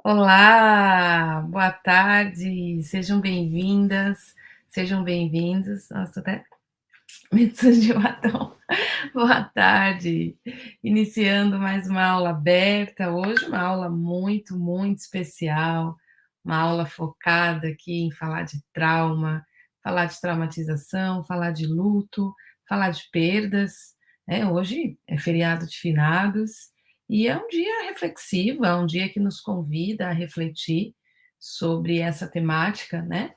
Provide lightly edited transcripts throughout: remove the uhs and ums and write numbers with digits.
Olá, boa tarde, sejam bem-vindas, sejam bem-vindos. Nossa, tô até meio de batom. Boa tarde, iniciando mais uma aula aberta. Hoje, uma aula muito, muito especial, uma aula focada aqui em falar de trauma, falar de traumatização, falar de luto, falar de perdas. Hoje é feriado de finados e é um dia reflexivo, é um dia que nos convida a refletir sobre essa temática, né?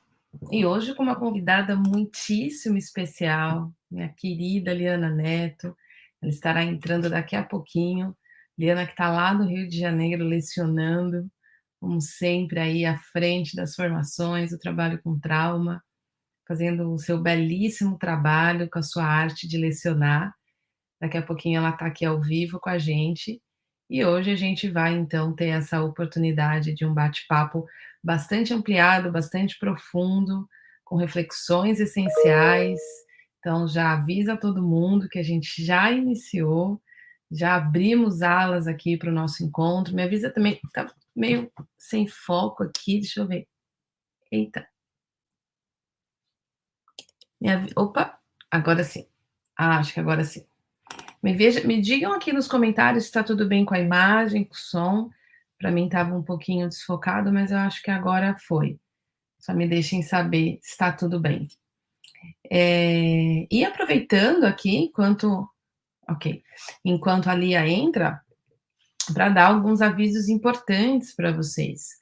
E hoje com uma convidada muitíssimo especial, minha querida Liana Neto. Ela estará entrando daqui a pouquinho. Liana que está lá no Rio de Janeiro lecionando, como sempre aí à frente das formações, o trabalho com trauma, fazendo o seu belíssimo trabalho com a sua arte de lecionar. Daqui a pouquinho ela está aqui ao vivo com a gente. E hoje a gente vai então ter essa oportunidade de um bate-papo bastante ampliado, bastante profundo, com reflexões essenciais. Então já avisa todo mundo que a gente já iniciou, já abrimos alas aqui para o nosso encontro. Me avisa também que tá meio sem foco aqui, deixa eu ver. Eita, opa, agora sim. Ah, acho que agora sim. Me digam aqui nos comentários se está tudo bem com a imagem, com o som. Para mim estava um pouquinho desfocado, mas eu acho que agora foi. Só me deixem saber se está tudo bem. E aproveitando aqui, enquanto a Lia entra, para dar alguns avisos importantes para vocês,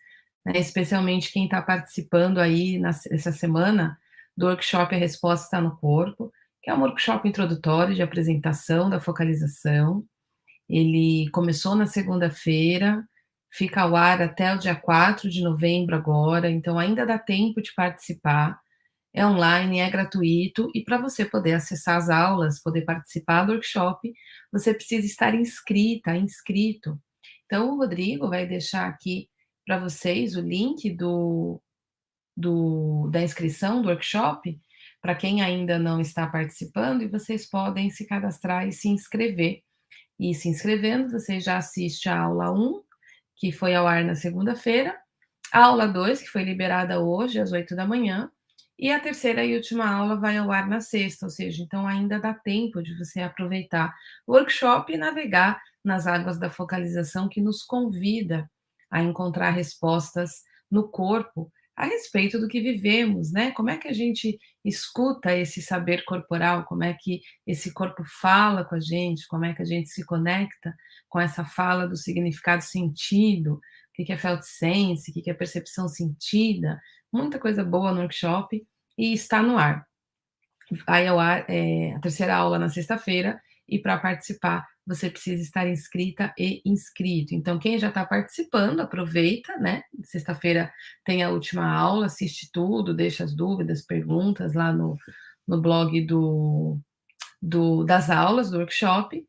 né? Especialmente quem está participando aí nessa semana do workshop A Resposta Está no Corpo, que é um workshop introdutório de apresentação da focalização. Ele começou na segunda-feira, fica ao ar até o dia 4 de novembro agora, então ainda dá tempo de participar. É online, é gratuito e para você poder acessar as aulas, poder participar do workshop, você precisa estar inscrita, inscrito. Então o Rodrigo vai deixar aqui para vocês o link da inscrição do workshop, para quem ainda não está participando, e vocês podem se cadastrar e se inscrever. E se inscrevendo, você já assiste a aula 1, que foi ao ar na segunda-feira, a aula 2, que foi liberada hoje, às 8 da manhã, e a terceira e última aula vai ao ar na sexta, ou seja, então ainda dá tempo de você aproveitar o workshop e navegar nas águas da focalização que nos convida a encontrar respostas no corpo a respeito do que vivemos, né? Como é que a gente escuta esse saber corporal, como é que esse corpo fala com a gente, como é que a gente se conecta com essa fala do significado sentido, o que é felt sense, o que é percepção sentida, muita coisa boa no workshop e está no ar. Vai ao ar a terceira aula na sexta-feira e para participar você precisa estar inscrita e inscrito. Então, quem já está participando, aproveita, né? Sexta-feira tem a última aula, assiste tudo, deixa as dúvidas, perguntas lá no blog das aulas do workshop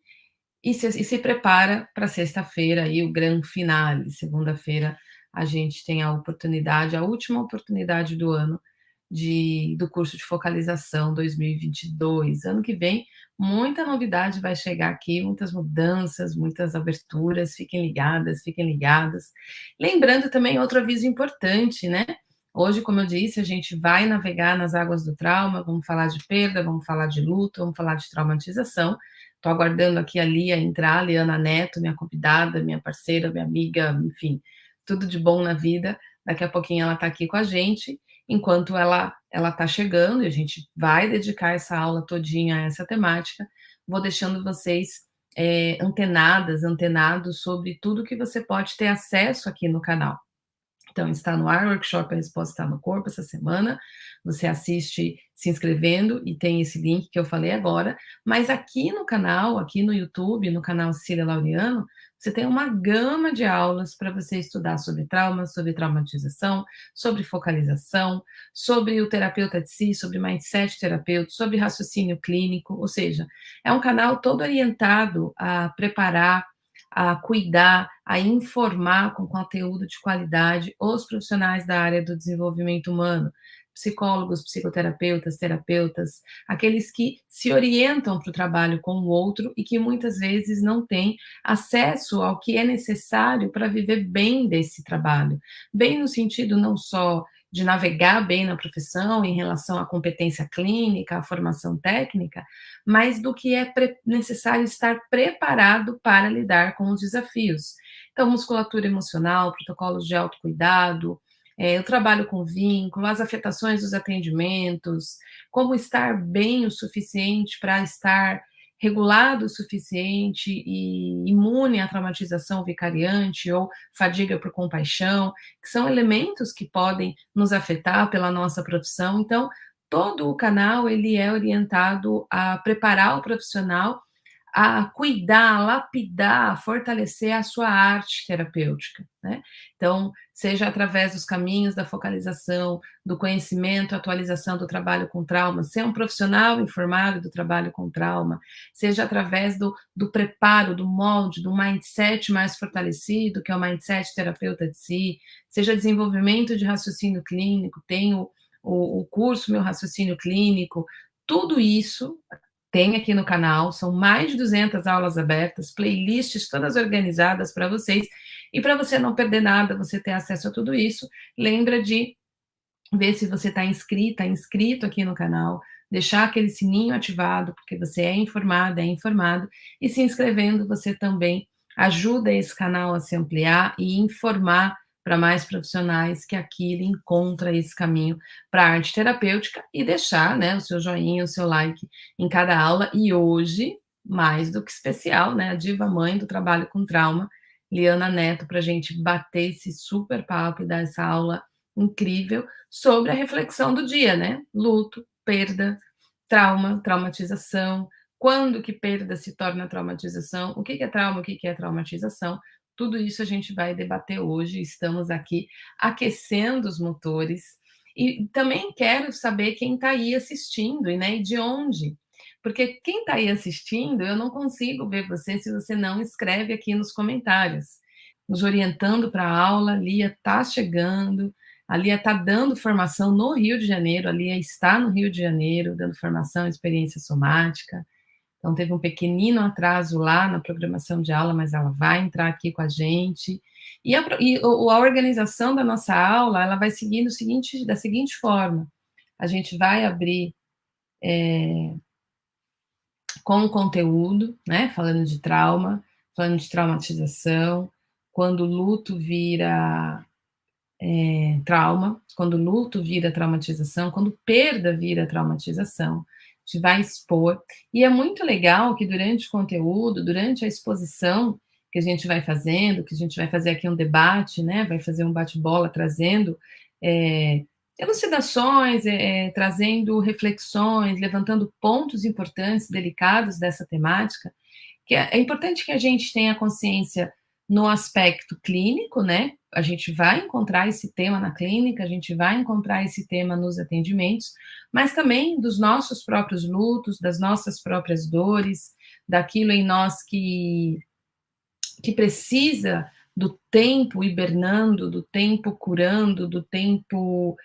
e se prepara para sexta-feira aí o grande finale. Segunda-feira a gente tem a oportunidade, a última oportunidade do ano do curso de focalização 2022. Ano que vem, muita novidade vai chegar aqui, muitas mudanças, muitas aberturas. Fiquem ligadas, fiquem ligadas. Lembrando também outro aviso importante, né? Hoje, como eu disse, a gente vai navegar nas águas do trauma, vamos falar de perda, vamos falar de luto, vamos falar de traumatização. Estou aguardando aqui a Lia entrar, a Liana Neto, minha convidada, minha parceira, minha amiga, enfim, tudo de bom na vida. Daqui a pouquinho ela está aqui com a gente. Enquanto ela está chegando, e a gente vai dedicar essa aula todinha a essa temática, vou deixando vocês antenados sobre tudo que você pode ter acesso aqui no canal. Então, está no ar o workshop A Resposta Está no Corpo essa semana. Você assiste se inscrevendo e tem esse link que eu falei agora. Mas aqui no canal, aqui no YouTube, no canal Cecília Laureano, você tem uma gama de aulas para você estudar sobre trauma, sobre traumatização, sobre focalização, sobre o terapeuta de si, sobre mindset terapeuta, sobre raciocínio clínico. Ou seja, é um canal todo orientado a preparar, a cuidar, a informar com conteúdo de qualidade os profissionais da área do desenvolvimento humano, psicólogos, psicoterapeutas, terapeutas, aqueles que se orientam para o trabalho com o outro e que muitas vezes não têm acesso ao que é necessário para viver bem desse trabalho. Bem no sentido não só de navegar bem na profissão em relação à competência clínica, à formação técnica, mas do que é necessário estar preparado para lidar com os desafios. Então, musculatura emocional, protocolos de autocuidado, o trabalho com vínculo, as afetações dos atendimentos, como estar bem o suficiente para estar regulado o suficiente e imune à traumatização vicariante ou fadiga por compaixão, que são elementos que podem nos afetar pela nossa profissão. Então, todo o canal ele é orientado a preparar o profissional a cuidar, lapidar, fortalecer a sua arte terapêutica, né? Então, seja através dos caminhos da focalização, do conhecimento, atualização do trabalho com trauma, ser um profissional informado do trabalho com trauma, seja através do preparo, do molde, do mindset mais fortalecido, que é o mindset terapeuta de si, seja desenvolvimento de raciocínio clínico, tem o curso Meu Raciocínio Clínico, tudo isso tem aqui no canal, são mais de 200 aulas abertas, playlists todas organizadas para vocês, e para você não perder nada, você ter acesso a tudo isso, lembra de ver se você está inscrita, inscrito aqui no canal, deixar aquele sininho ativado, porque você é informada, é informado, e se inscrevendo você também ajuda esse canal a se ampliar e informar para mais profissionais que aqui ele encontra esse caminho para a arte terapêutica e deixar, né, o seu joinha, o seu like em cada aula. E hoje, mais do que especial, né, a diva mãe do trabalho com trauma, Liana Neto, para a gente bater esse super papo e dar essa aula incrível sobre a reflexão do dia, né? Luto, perda, trauma, traumatização, quando que perda se torna traumatização, o que é trauma, o que é traumatização, tudo isso a gente vai debater hoje, estamos aqui aquecendo os motores, e também quero saber quem está aí assistindo, né, e de onde, porque quem está aí assistindo, eu não consigo ver você se você não escreve aqui nos comentários, nos orientando para a aula, Lia está chegando, a Lia está dando formação no Rio de Janeiro, a Lia está no Rio de Janeiro, dando formação em experiência somática. Então, teve um pequenino atraso lá na programação de aula, mas ela vai entrar aqui com a gente. A organização da nossa aula, ela vai seguindo da seguinte forma. A gente vai abrir com o conteúdo, né, falando de trauma, falando de traumatização, quando o luto vira trauma, quando luto vira traumatização, quando perda vira traumatização, a gente vai expor. E é muito legal que durante o conteúdo, durante a exposição que a gente vai fazendo, que a gente vai fazer aqui um debate, né, vai fazer um bate-bola trazendo elucidações, trazendo reflexões, levantando pontos importantes, delicados dessa temática, que é importante que a gente tenha consciência no aspecto clínico, né? A gente vai encontrar esse tema na clínica, a gente vai encontrar esse tema nos atendimentos, mas também dos nossos próprios lutos, das nossas próprias dores, daquilo em nós que precisa do tempo hibernando, do tempo curando, do tempo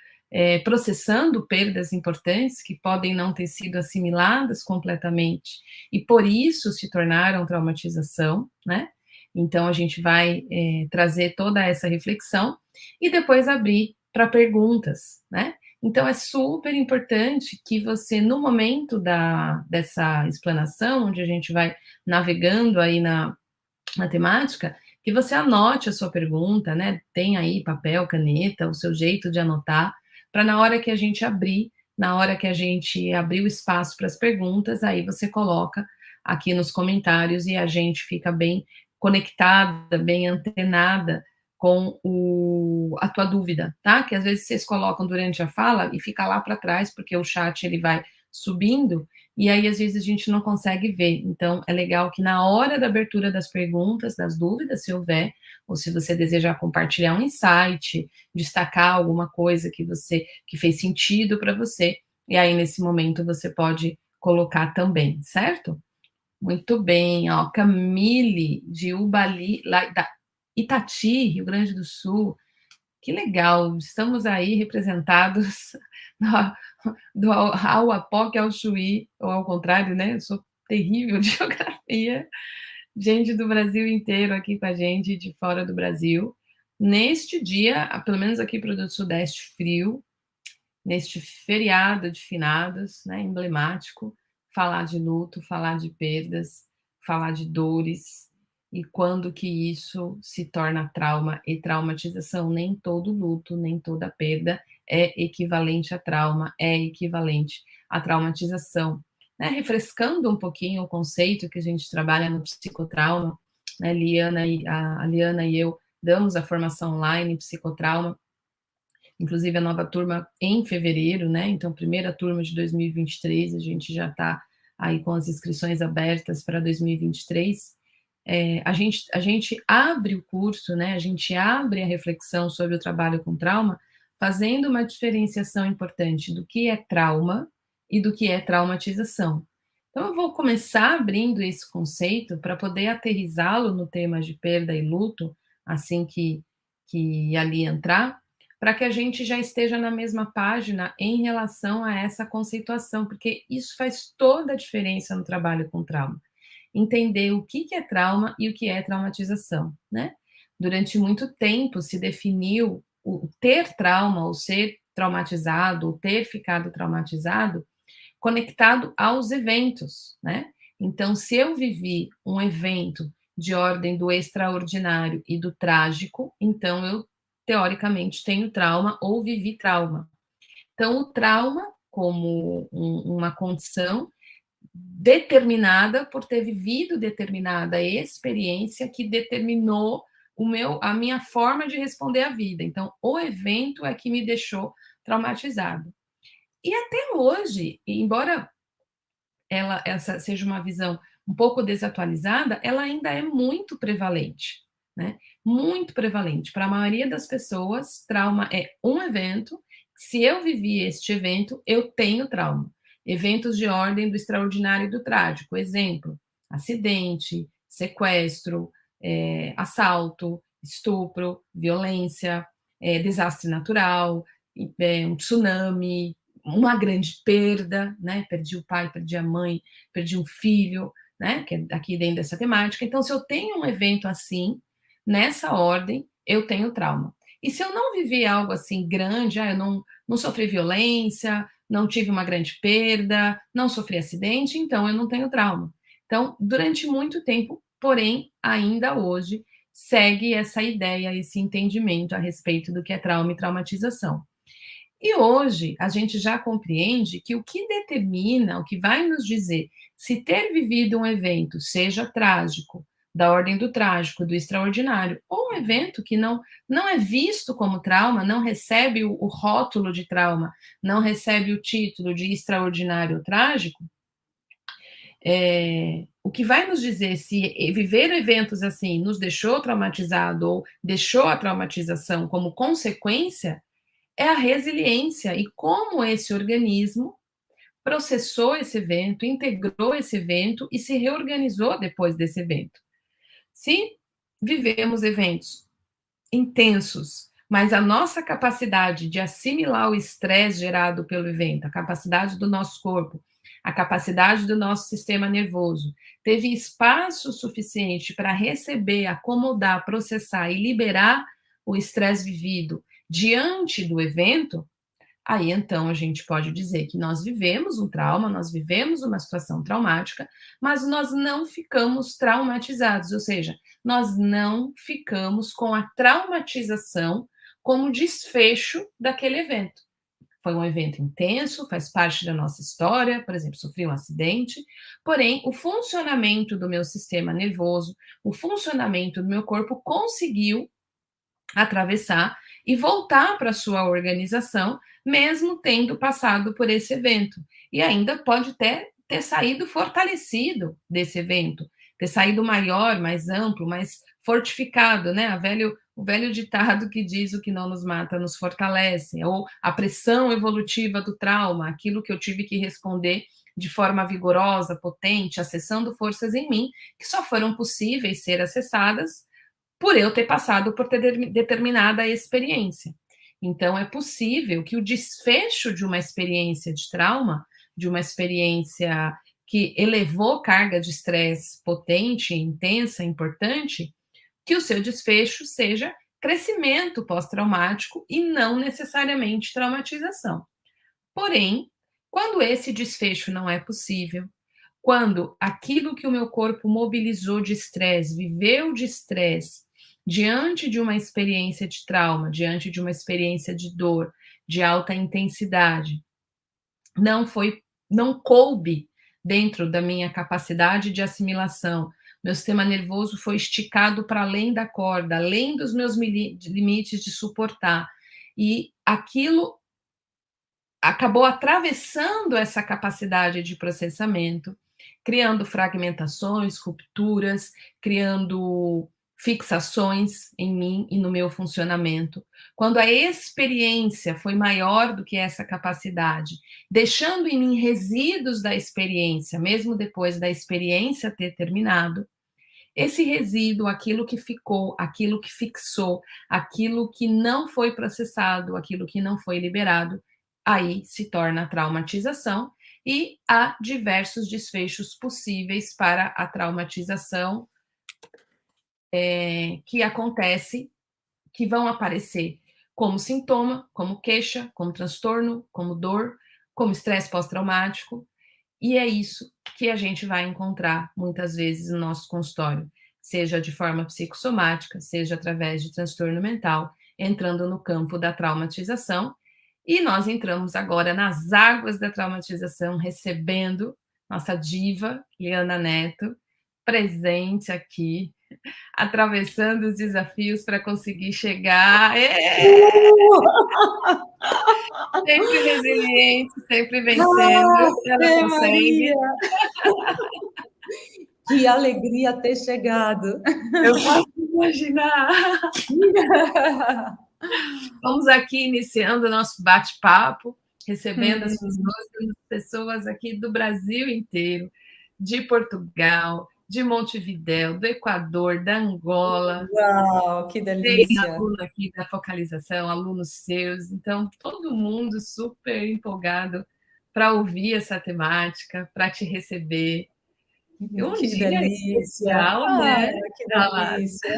processando perdas importantes que podem não ter sido assimiladas completamente e por isso se tornaram traumatização, né? Então a gente vai trazer toda essa reflexão e depois abrir para perguntas, né? Então é super importante que você, no momento dessa explanação, onde a gente vai navegando aí na temática, que você anote a sua pergunta, né? Tem aí papel, caneta, o seu jeito de anotar, para na hora que a gente abrir, na hora que a gente abrir o espaço para as perguntas, aí você coloca aqui nos comentários e a gente fica bem conectada, bem antenada com a tua dúvida, tá? Que às vezes vocês colocam durante a fala e fica lá para trás, porque o chat ele vai subindo, e aí às vezes a gente não consegue ver. Então é legal que na hora da abertura das perguntas, das dúvidas, se houver, ou se você desejar compartilhar um insight, destacar alguma coisa que fez sentido para você, e aí nesse momento você pode colocar também, certo? Muito bem, ó, Camille de Ubali, lá da Itati, Rio Grande do Sul, Que legal, estamos aí representados na do ao Oiapoque ao Chuí, ou ao contrário, né, eu sou terrível de geografia. Gente do Brasil inteiro aqui com a gente, de fora do Brasil. Neste dia, pelo menos aqui para o Sudeste frio, neste feriado de finados, né, emblemático, falar de luto, falar de perdas, falar de dores e quando que isso se torna trauma e traumatização. Nem todo luto, nem toda perda é equivalente a trauma, é equivalente à traumatização. Né? Refrescando um pouquinho o conceito que a gente trabalha no psicotrauma, né? A Liana e eu damos a formação online em psicotrauma, inclusive a nova turma em fevereiro, né? Então, primeira turma de 2023, a gente já está aí com as inscrições abertas para 2023. A gente abre o curso, né? A gente abre a reflexão sobre o trabalho com trauma, fazendo uma diferenciação importante do que é trauma e do que é traumatização. Então, eu vou começar abrindo esse conceito para poder aterrizá-lo no tema de perda e luto, assim que ali entrar, para que a gente já esteja na mesma página em relação a essa conceituação, porque isso faz toda a diferença no trabalho com trauma. Entender o que é trauma e o que é traumatização, né? Durante muito tempo se definiu o ter trauma, ou ser traumatizado, ou ter ficado traumatizado, conectado aos eventos, né? Então, se eu vivi um evento de ordem do extraordinário e do trágico, então eu teoricamente tenho trauma ou vivi trauma. Então, o trauma como uma condição determinada por ter vivido determinada experiência que determinou a minha forma de responder à vida. Então, o evento é que me deixou traumatizado. E até hoje, embora essa seja uma visão um pouco desatualizada, ela ainda é muito prevalente, né? Muito prevalente. Para a maioria das pessoas, trauma é um evento. Se eu vivi este evento, eu tenho trauma. Eventos de ordem do extraordinário e do trágico. Exemplo: acidente, sequestro, assalto, estupro, violência, desastre natural, um tsunami, uma grande perda, né? Perdi o pai, perdi a mãe, perdi um filho, né? Que é aqui dentro dessa temática. Então, se eu tenho um evento assim, nessa ordem, eu tenho trauma. E se eu não vivi algo assim grande, eu não sofri violência, não tive uma grande perda, não sofri acidente, então eu não tenho trauma. Então, durante muito tempo, porém, ainda hoje, segue essa ideia, esse entendimento a respeito do que é trauma e traumatização. E hoje a gente já compreende que o que determina, o que vai nos dizer se ter vivido um evento, seja trágico, da ordem do trágico, do extraordinário, ou um evento que não é visto como trauma, não recebe o rótulo de trauma, não recebe o título de extraordinário ou trágico, o que vai nos dizer se viver eventos assim nos deixou traumatizado ou deixou a traumatização como consequência é a resiliência e como esse organismo processou esse evento, integrou esse evento e se reorganizou depois desse evento. Se vivemos eventos intensos, mas a nossa capacidade de assimilar o estresse gerado pelo evento, a capacidade do nosso corpo, a capacidade do nosso sistema nervoso, teve espaço suficiente para receber, acomodar, processar e liberar o estresse vivido diante do evento, aí então a gente pode dizer que nós vivemos um trauma, nós vivemos uma situação traumática, mas nós não ficamos traumatizados, ou seja, nós não ficamos com a traumatização como desfecho daquele evento. Foi um evento intenso, faz parte da nossa história, por exemplo, sofri um acidente, porém, o funcionamento do meu sistema nervoso, o funcionamento do meu corpo conseguiu atravessar e voltar para a sua organização, mesmo tendo passado por esse evento. E ainda pode ter saído fortalecido desse evento, ter saído maior, mais amplo, mais fortificado, né? O velho ditado que diz o que não nos mata nos fortalece, ou a pressão evolutiva do trauma, aquilo que eu tive que responder de forma vigorosa, potente, acessando forças em mim, que só foram possíveis ser acessadas por eu ter passado por determinada experiência. Então, é possível que o desfecho de uma experiência de trauma, de uma experiência que elevou carga de estresse potente, intensa, importante, que o seu desfecho seja crescimento pós-traumático e não necessariamente traumatização. Porém, quando esse desfecho não é possível, quando aquilo que o meu corpo mobilizou de estresse, viveu de estresse, diante de uma experiência de trauma, diante de uma experiência de dor, de alta intensidade, não coube dentro da minha capacidade de assimilação. Meu sistema nervoso foi esticado para além da corda, além dos meus limites de suportar. E aquilo acabou atravessando essa capacidade de processamento, criando fragmentações, rupturas, criando fixações em mim e no meu funcionamento. Quando a experiência foi maior do que essa capacidade, deixando em mim resíduos da experiência, mesmo depois da experiência ter terminado, esse resíduo, aquilo que ficou, aquilo que fixou, aquilo que não foi processado, aquilo que não foi liberado, aí se torna traumatização e há diversos desfechos possíveis para a traumatização que acontece, que vão aparecer como sintoma, como queixa, como transtorno, como dor, como estresse pós-traumático, e é isso que a gente vai encontrar muitas vezes no nosso consultório, seja de forma psicossomática, seja através de transtorno mental, entrando no campo da traumatização. E nós entramos agora nas águas da traumatização, recebendo nossa diva, Liana Neto, presente aqui, atravessando os desafios para conseguir chegar. Sempre resiliente, sempre vencendo, ela consegue. Maria! Que alegria ter chegado! Eu posso imaginar. Vamos aqui iniciando o nosso bate-papo, recebendo as pessoas aqui do Brasil inteiro, de Portugal, de Montevidéu, do Equador, da Angola. Uau, que Tem delícia! aluno aqui da focalização, alunos seus, então todo mundo super empolgado para ouvir essa temática, para te receber. Um Que dia delícia! especial, Ah, né? que Olá. delícia!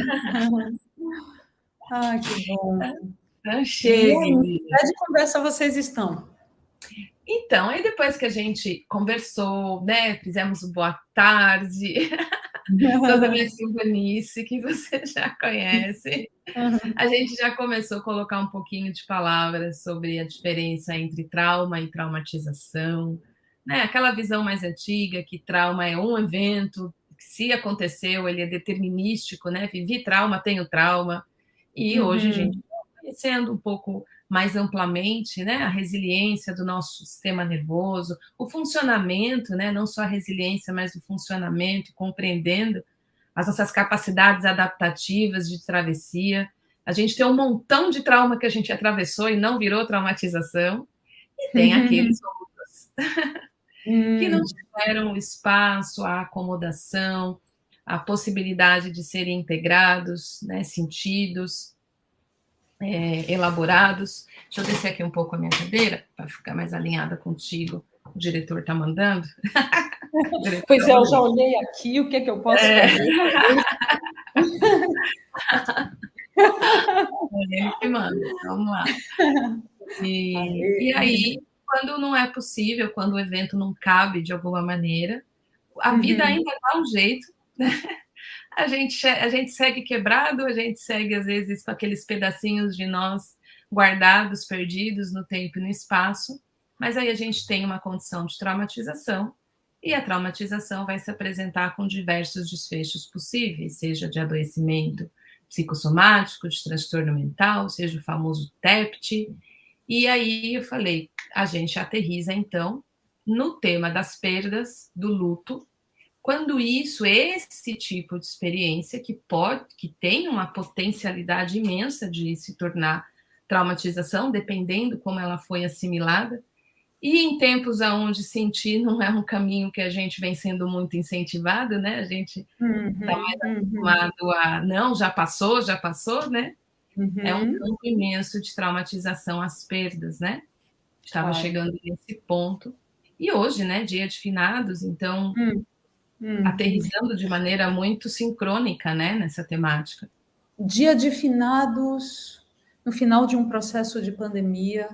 Ah, que bom! Então, E aí, chegue. que pé de conversa vocês estão? Então, aí depois que a gente conversou, né, fizemos o boa tarde, toda a minha simbonice que você já conhece, a gente já começou a colocar um pouquinho de palavras sobre a diferença entre trauma e traumatização, né? Aquela visão mais antiga que trauma é um evento, que se aconteceu, ele é determinístico, né? Vivi trauma, tenho trauma. E hoje a gente está conhecendo um pouco mais amplamente, né, a resiliência do nosso sistema nervoso, o funcionamento, né, não só a resiliência, mas o funcionamento, compreendendo as nossas capacidades adaptativas de travessia. A gente tem um montão de trauma que a gente atravessou e não virou traumatização, e tem aqueles outros que não tiveram o espaço, a acomodação, a possibilidade de serem integrados, né, sentidos, elaborados. Deixa eu descer aqui um pouco a minha cadeira, para ficar mais alinhada contigo. O diretor está mandando. Pois é, eu já olhei aqui, o que é que eu posso fazer? Ele que manda, vamos lá. E aí, quando não é possível, quando o evento não cabe de alguma maneira, a vida ainda dá um jeito, né? A gente segue quebrado, a gente segue, às vezes, com aqueles pedacinhos de nós guardados, perdidos no tempo e no espaço, mas aí a gente tem uma condição de traumatização, e a traumatização vai se apresentar com diversos desfechos possíveis, seja de adoecimento psicossomático, de transtorno mental, seja o famoso TEPT. E aí eu falei, a gente aterriza, então, no tema das perdas, do luto, quando esse tipo de experiência que tem uma potencialidade imensa de se tornar traumatização, dependendo como ela foi assimilada, E em tempos onde sentir não é um caminho que a gente vem sendo muito incentivado, né? A gente está mais Uhum, uhum, acostumado a não, já passou, né? É um uhum, campo imenso de traumatização às perdas, né? Estava claro. chegando nesse ponto. E hoje, né, dia de finados, então Hum, hum. aterrissando de maneira muito sincrônica, né, nessa temática. Dia de finados, no final de um processo de pandemia,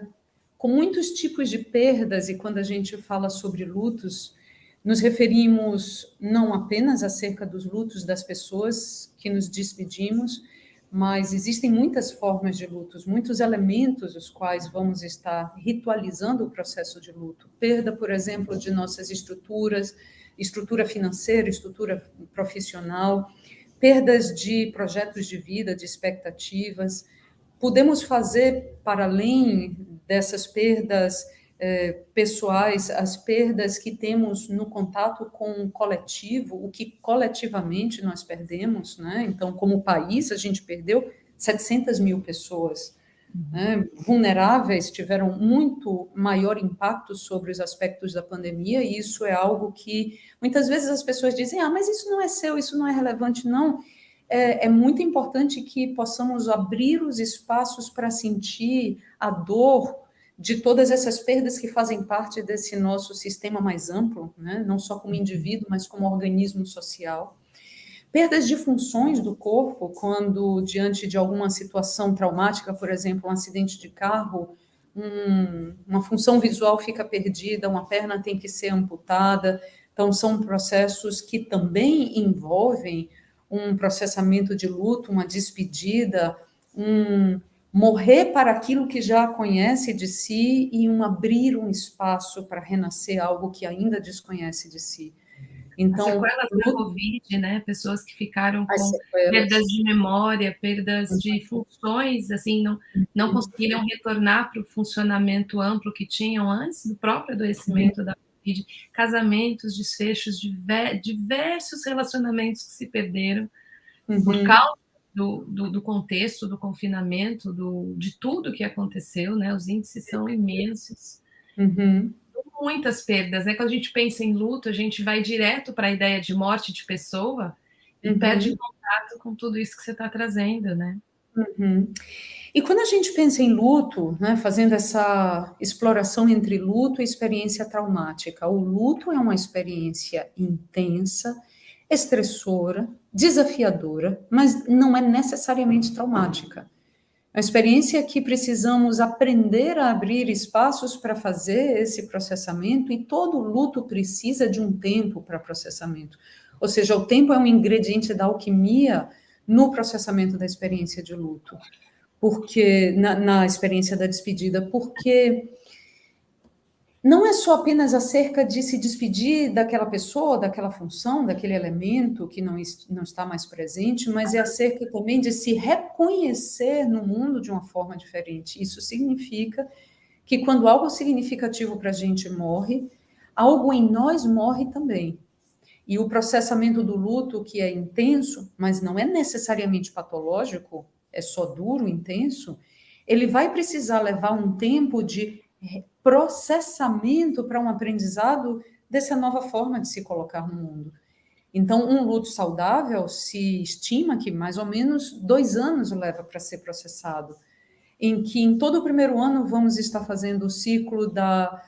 com muitos tipos de perdas, e quando a gente fala sobre lutos, nos referimos não apenas acerca dos lutos das pessoas que nos despedimos, mas existem muitas formas de lutos, muitos elementos os quais vamos estar ritualizando o processo de luto. Perda, por exemplo, de nossas estruturas, estrutura financeira, estrutura profissional, perdas de projetos de vida, de expectativas. Podemos fazer, para além dessas perdas pessoais, as perdas que temos no contato com o coletivo, o que coletivamente nós perdemos, né? Então, como país, a gente perdeu 700 mil pessoas, né? Vulneráveis, tiveram muito maior impacto sobre os aspectos da pandemia, e isso é algo que muitas vezes as pessoas dizem: ah, mas isso não é seu, isso não é relevante. Não, é muito importante que possamos abrir os espaços para sentir a dor de todas essas perdas que fazem parte desse nosso sistema mais amplo, né? Não só como indivíduo, mas como organismo social. Perdas de funções do corpo, quando diante de alguma situação traumática, por exemplo, um acidente de carro, uma função visual fica perdida, uma perna tem que ser amputada. Então, são processos que também envolvem um processamento de luto, uma despedida, um morrer para aquilo que já conhece de si e abrir um espaço para renascer algo que ainda desconhece de si. As Então, sequelas da Covid, né? Pessoas que ficaram as com perdas sequelas. de memória, perdas de funções, assim, não conseguiram retornar para o funcionamento amplo que tinham antes do próprio adoecimento da Covid. Casamentos, desfechos, diversos relacionamentos que se perderam por Uhum, causa do contexto, do confinamento, de tudo que aconteceu, né? Os índices são imensos. uhum, Muitas perdas, né? Quando a gente pensa em luto, a gente vai direto para a ideia de morte de pessoa e perde uhum, contato com tudo isso que você está trazendo, né? uhum. E quando a gente pensa em luto, né, fazendo essa exploração entre luto e experiência traumática, o luto é uma experiência intensa, estressora, desafiadora, mas não é necessariamente traumática. É uma experiência que precisamos aprender a abrir espaços para fazer esse processamento, e todo luto precisa de um tempo para processamento. Ou seja, o tempo é um ingrediente da alquimia no processamento da experiência de luto, porque na experiência da despedida, porque não é só apenas acerca de se despedir daquela pessoa, daquela função, daquele elemento que não está mais presente, mas é acerca também de se reconhecer no mundo de uma forma diferente. Isso significa que quando algo significativo para a gente morre, algo em nós morre também. E o processamento do luto, que é intenso, mas não é necessariamente patológico, é só duro, intenso, ele vai precisar levar um tempo de processamento para um aprendizado dessa nova forma de se colocar no mundo. Então, um luto saudável se estima que mais ou menos 2 anos leva para ser processado, em que em todo o primeiro ano vamos estar fazendo o ciclo da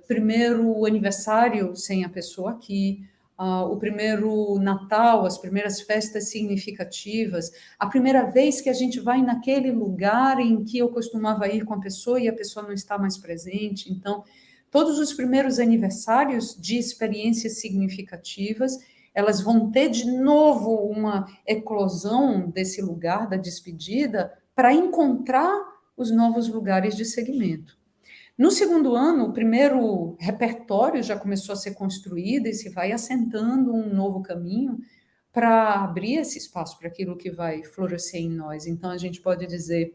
primeiro aniversário sem a pessoa aqui, o primeiro Natal, as primeiras festas significativas, a primeira vez que a gente vai naquele lugar em que eu costumava ir com a pessoa e a pessoa não está mais presente. Então, todos os primeiros aniversários de experiências significativas, elas vão ter de novo uma eclosão desse lugar da despedida para encontrar os novos lugares de segmento. No segundo ano, o primeiro repertório já começou a ser construído e se vai assentando um novo caminho para abrir esse espaço para aquilo que vai florescer em nós. Então, a gente pode dizer,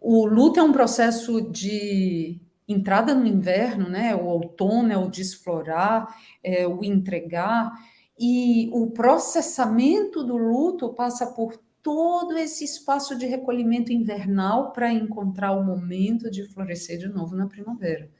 o luto é um processo de entrada no inverno, né? O outono é o desflorar, é o entregar, e o processamento do luto passa por todo esse espaço de recolhimento invernal para encontrar o momento de florescer de novo na primavera.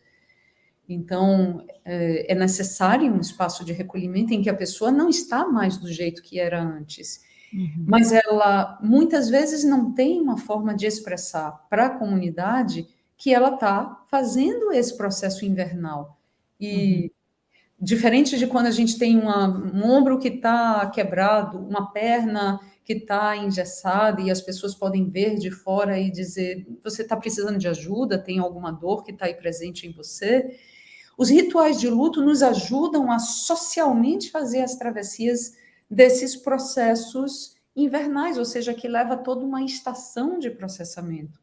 Então, é necessário um espaço de recolhimento em que a pessoa não está mais do jeito que era antes, Uhum. mas ela muitas vezes não tem uma forma de expressar para a comunidade que ela está fazendo esse processo invernal. Uhum. E diferente de quando a gente tem um ombro que está quebrado, uma perna que está engessada e as pessoas podem ver de fora e dizer: você está precisando de ajuda? Tem alguma dor que está aí presente em você? Os rituais de luto nos ajudam a socialmente fazer as travessias desses processos invernais, ou seja, que leva toda uma estação de processamento.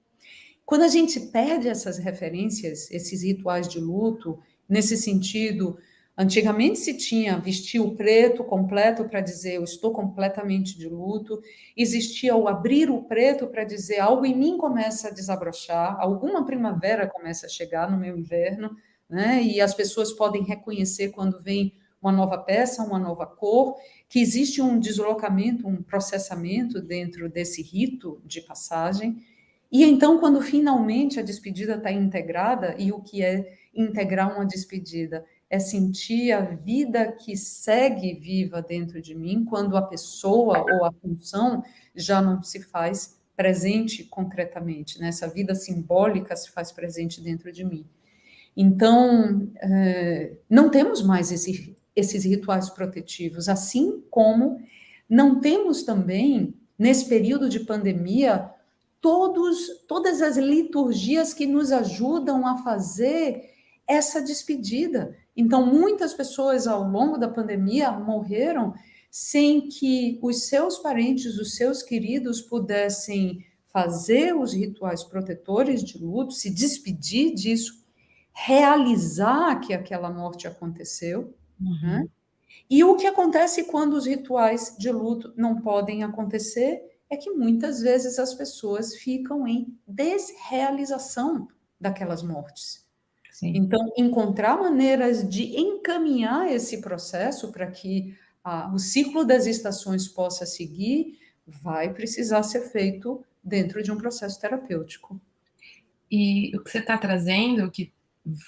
Quando a gente perde essas referências, esses rituais de luto, nesse sentido, antigamente se tinha vestir o preto completo para dizer eu estou completamente de luto, existia o abrir o preto para dizer algo em mim começa a desabrochar, alguma primavera começa a chegar no meu inverno, né? E as pessoas podem reconhecer quando vem uma nova peça, uma nova cor, que existe um deslocamento, um processamento dentro desse rito de passagem. E então, quando finalmente a despedida está integrada, e o que é integrar uma despedida? É sentir a vida que segue viva dentro de mim, quando a pessoa ou a função já não se faz presente concretamente, né? Essa vida simbólica se faz presente dentro de mim. Então, não temos mais esses rituais protetivos, assim como não temos também, nesse período de pandemia, todas as liturgias que nos ajudam a fazer essa despedida. Então, muitas pessoas ao longo da pandemia morreram sem que os seus parentes, os seus queridos pudessem fazer os rituais protetores de luto, se despedir disso, realizar que aquela morte aconteceu, né? Uhum. E o que acontece quando os rituais de luto não podem acontecer é que muitas vezes as pessoas ficam em desrealização daquelas mortes. Sim. Então, encontrar maneiras de encaminhar esse processo para que o ciclo das estações possa seguir, vai precisar ser feito dentro de um processo terapêutico. E o que você está trazendo, que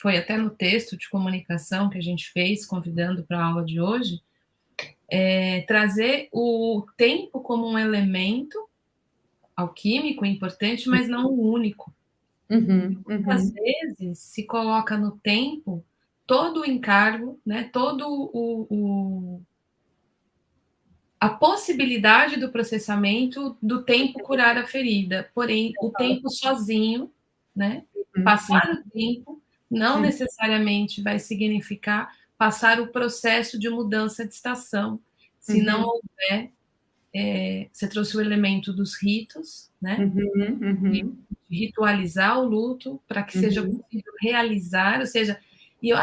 foi até no texto de comunicação que a gente fez, convidando para a aula de hoje, é trazer o tempo como um elemento alquímico importante, mas não o único. Uhum, Muitas uhum, vezes se coloca no tempo todo o encargo, né, todo a possibilidade do processamento do tempo curar a ferida, porém o tempo sozinho, né, uhum, passar o tempo não uhum, necessariamente vai significar passar o processo de mudança de estação, se não uhum, houver, você trouxe o elemento dos ritos, né, uhum, de uhum, ritualizar o luto para que seja uhum, possível realizar, ou seja, e eu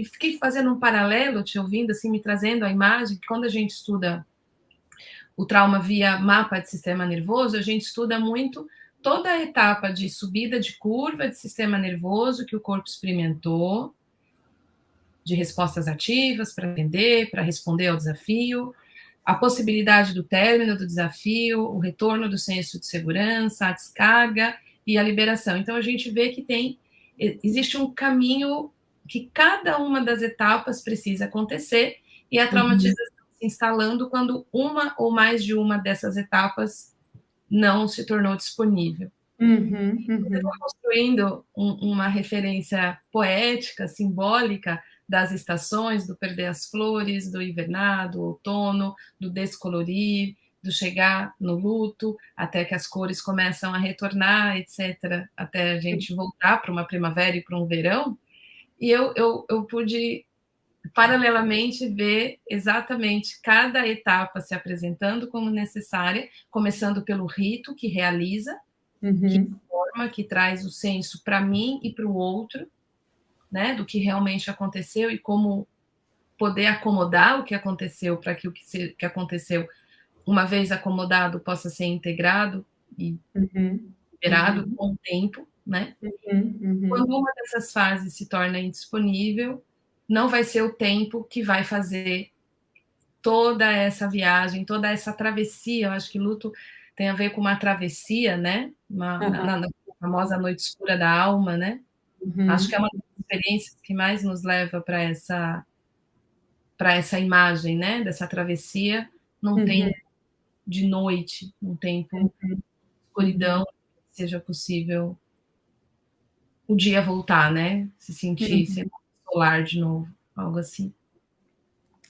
fiquei fazendo um paralelo, te ouvindo, assim, me trazendo a imagem, que quando a gente estuda o trauma via mapa de sistema nervoso, a gente estuda muito toda a etapa de subida de curva de sistema nervoso que o corpo experimentou, de respostas ativas para atender, para responder ao desafio, a possibilidade do término do desafio, o retorno do senso de segurança, a descarga e a liberação. Então a gente vê que existe um caminho que cada uma das etapas precisa acontecer e a uhum, traumatização se instalando quando uma ou mais de uma dessas etapas não se tornou disponível. uhum, Você vai uhum, construindo uma referência poética, simbólica das estações, do perder as flores, do hivernar, do outono, do descolorir, do chegar no luto, até que as cores começam a retornar, etc., até a gente voltar para uma primavera e para um verão. E eu pude, paralelamente, ver exatamente cada etapa se apresentando como necessária, começando pelo rito que realiza, que uhum, forma, que traz o senso para mim e para o outro, né, do que realmente aconteceu e como poder acomodar o que aconteceu para que o que aconteceu, uma vez acomodado, possa ser integrado e uhum, liberado uhum, com o tempo, né? uhum, Quando uhum, uma dessas fases se torna indisponível, não vai ser o tempo que vai fazer toda essa viagem, toda essa travessia. Eu acho que luto tem a ver com uma travessia, né? aham, Na famosa noite escura da alma, né? Acho que é uhum, uma experiências que mais nos leva para essa imagem, né, dessa travessia, num tempo Uhum, de noite, num tempo uhum, de uhum, escuridão, seja possível o dia voltar, né? Se sentir uhum. ser solar de novo, algo assim.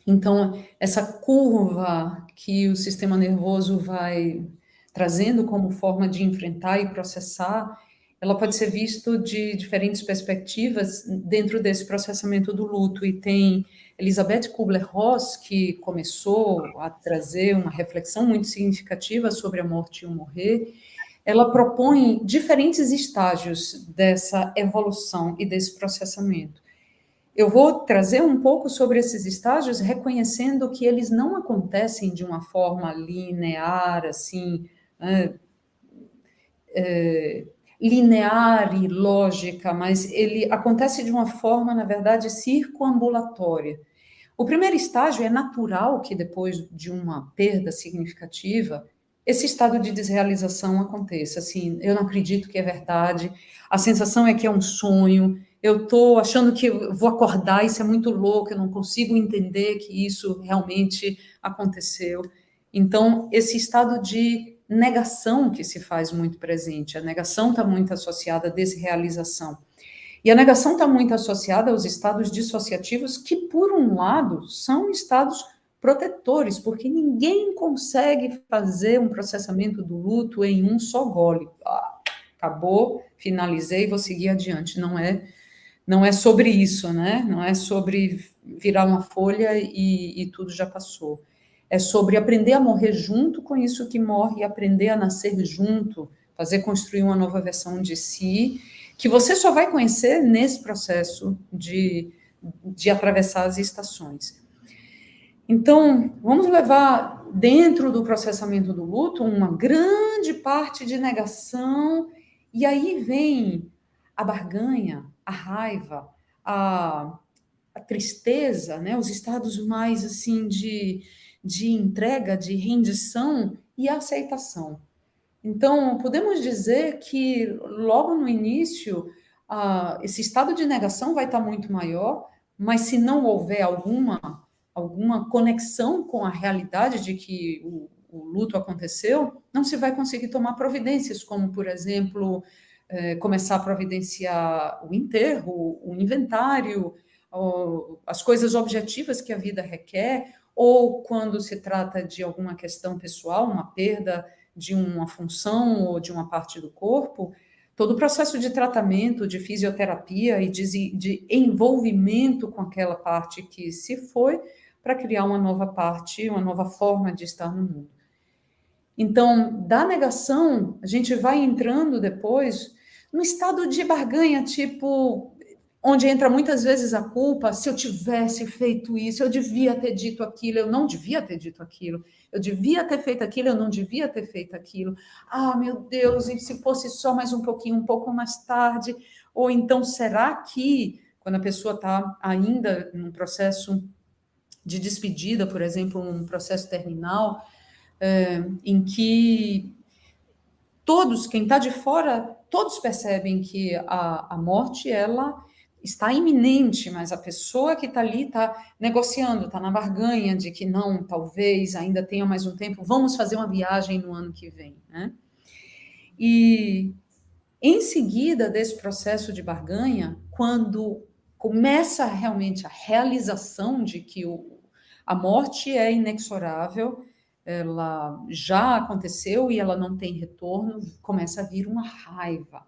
Então, essa curva que o sistema nervoso vai trazendo como forma de enfrentar e processar, ela pode ser visto de diferentes perspectivas dentro desse processamento do luto. E tem Elizabeth Kubler-Ross, que começou a trazer uma reflexão muito significativa sobre a morte e o morrer. Ela propõe diferentes estágios dessa evolução e desse processamento. Eu vou trazer um pouco sobre esses estágios, reconhecendo que eles não acontecem de uma forma linear, assim, né, linear e lógica, mas ele acontece de uma forma, na verdade, circunambulatória. O primeiro estágio é natural que depois de uma perda significativa, esse estado de desrealização aconteça. Assim, eu não acredito que é verdade, a sensação é que é um sonho, eu estou achando que eu vou acordar, isso é muito louco, eu não consigo entender que isso realmente aconteceu. Então, esse estado de negação que se faz muito presente, a negação está muito associada à desrealização. E a negação está muito associada aos estados dissociativos, que, por um lado, são estados protetores, porque ninguém consegue fazer um processamento do luto em um só gole. Ah, acabou, finalizei, vou seguir adiante. Não é sobre isso, né? Não é sobre virar uma folha e tudo já passou. É sobre aprender a morrer junto com isso que morre, aprender a nascer junto, fazer construir uma nova versão de si, que você só vai conhecer nesse processo de atravessar as estações. Então, vamos levar dentro do processamento do luto uma grande parte de negação, e aí vem a barganha, a raiva, a, a tristeza, né? Os estados mais assim de entrega, de rendição e aceitação. Então, podemos dizer que logo no início, esse estado de negação vai estar muito maior, mas se não houver alguma conexão com a realidade de que o luto aconteceu, não se vai conseguir tomar providências, como, por exemplo, começar a providenciar o enterro, o inventário, as coisas objetivas que a vida requer, ou quando se trata de alguma questão pessoal, uma perda de uma função ou de uma parte do corpo, todo o processo de tratamento, de fisioterapia e de envolvimento com aquela parte que se foi, para criar uma nova parte, uma nova forma de estar no mundo. Então, da negação, a gente vai entrando depois num estado de barganha, tipo, onde entra muitas vezes a culpa, se eu tivesse feito isso, eu devia ter dito aquilo, eu não devia ter dito aquilo, eu devia ter feito aquilo, eu não devia ter feito aquilo. Ah, meu Deus, e se fosse só mais um pouquinho, um pouco mais tarde? Ou então, será que, quando a pessoa está ainda num processo de despedida, por exemplo, um processo terminal, em que todos, quem está de fora, todos percebem que a morte, ela está iminente, mas a pessoa que está ali está negociando, está na barganha de que não, talvez ainda tenha mais um tempo, vamos fazer uma viagem no ano que vem, né? E em seguida desse processo de barganha, quando começa realmente a realização de que a morte é inexorável, ela já aconteceu e ela não tem retorno, começa a vir uma raiva.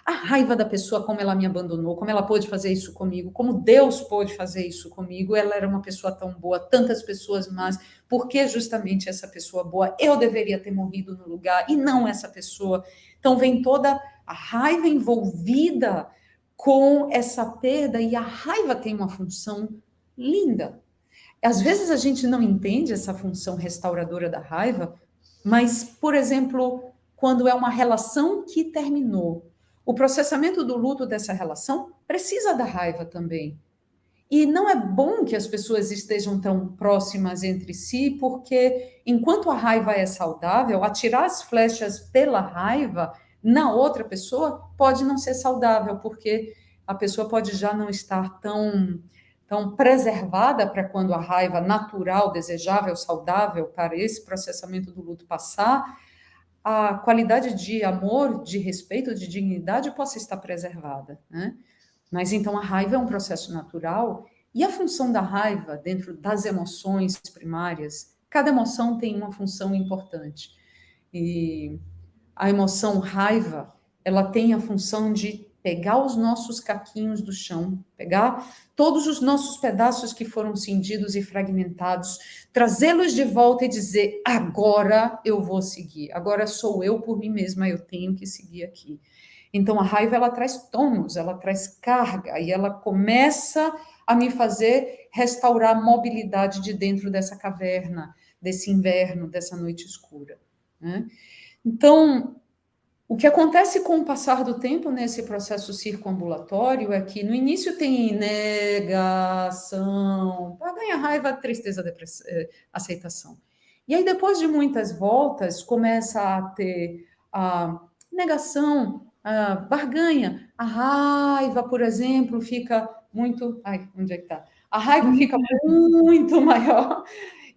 A raiva da pessoa, como ela me abandonou, como ela pôde fazer isso comigo, como Deus pôde fazer isso comigo. Ela era uma pessoa tão boa, tantas pessoas más, por que justamente essa pessoa boa? Eu deveria ter morrido no lugar e não essa pessoa. Então vem toda a raiva envolvida com essa perda, e a raiva tem uma função linda. Às vezes a gente não entende essa função restauradora da raiva, mas, por exemplo, quando é uma relação que terminou, o processamento do luto dessa relação precisa da raiva também. E não é bom que as pessoas estejam tão próximas entre si, porque enquanto a raiva é saudável, atirar as flechas pela raiva na outra pessoa pode não ser saudável, porque a pessoa pode já não estar tão preservada para quando a raiva natural, desejável, saudável para esse processamento do luto passar, a qualidade de amor, de respeito, de dignidade possa estar preservada, né? Mas então a raiva é um processo natural e a função da raiva dentro das emoções primárias, cada emoção tem uma função importante. E a emoção raiva, ela tem a função de pegar os nossos caquinhos do chão, pegar todos os nossos pedaços que foram cindidos e fragmentados, trazê-los de volta e dizer: agora eu vou seguir, agora sou eu por mim mesma, eu tenho que seguir aqui. Então a raiva ela traz tônus, ela traz carga e ela começa a me fazer restaurar a mobilidade de dentro dessa caverna, desse inverno, dessa noite escura, né? Então, o que acontece com o passar do tempo nesse processo circunambulatório é que no início tem negação, ganha raiva, tristeza, depressão, aceitação. E aí, depois de muitas voltas, começa a ter a negação, a barganha. A raiva, por exemplo, fica muito. Ai, onde é que tá? A raiva fica muito maior.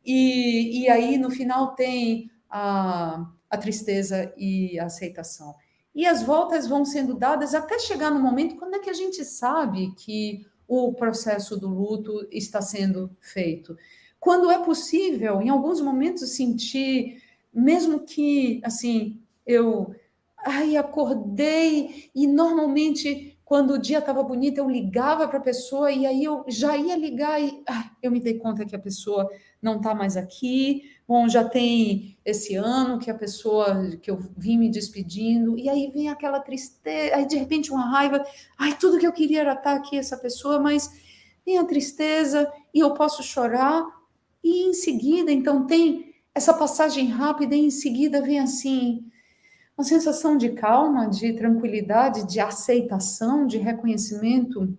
E aí, no final, tem a tristeza e a aceitação. E as voltas vão sendo dadas até chegar no momento quando é que a gente sabe que o processo do luto está sendo feito. Quando é possível, em alguns momentos, sentir, mesmo que, assim, eu acordei e normalmente quando o dia estava bonito eu ligava para a pessoa e aí eu já ia ligar e eu me dei conta que a pessoa não está mais aqui. Bom, já tem esse ano que a pessoa que eu vim me despedindo, e aí vem aquela tristeza, aí de repente uma raiva, tudo que eu queria era estar aqui, essa pessoa, mas vem a tristeza e eu posso chorar, e em seguida, então tem essa passagem rápida, e em seguida vem assim, uma sensação de calma, de tranquilidade, de aceitação, de reconhecimento.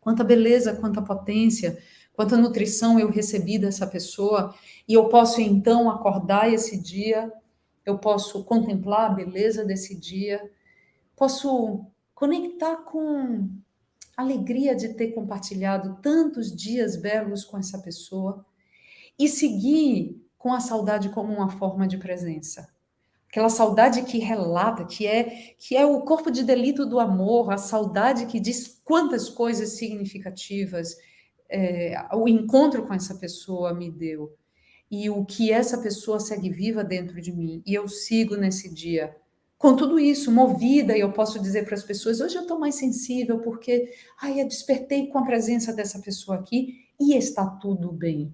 Quanta beleza, quanta potência, quanta nutrição eu recebi dessa pessoa, e eu posso então acordar esse dia, eu posso contemplar a beleza desse dia, posso conectar com a alegria de ter compartilhado tantos dias belos com essa pessoa e seguir com a saudade como uma forma de presença. Aquela saudade que relata, que é o corpo de delito do amor, a saudade que diz quantas coisas significativas o encontro com essa pessoa me deu. E o que essa pessoa segue viva dentro de mim. E eu sigo nesse dia. Com tudo isso, movida, e eu posso dizer para as pessoas, hoje eu estou mais sensível, porque eu despertei com a presença dessa pessoa aqui, e está tudo bem.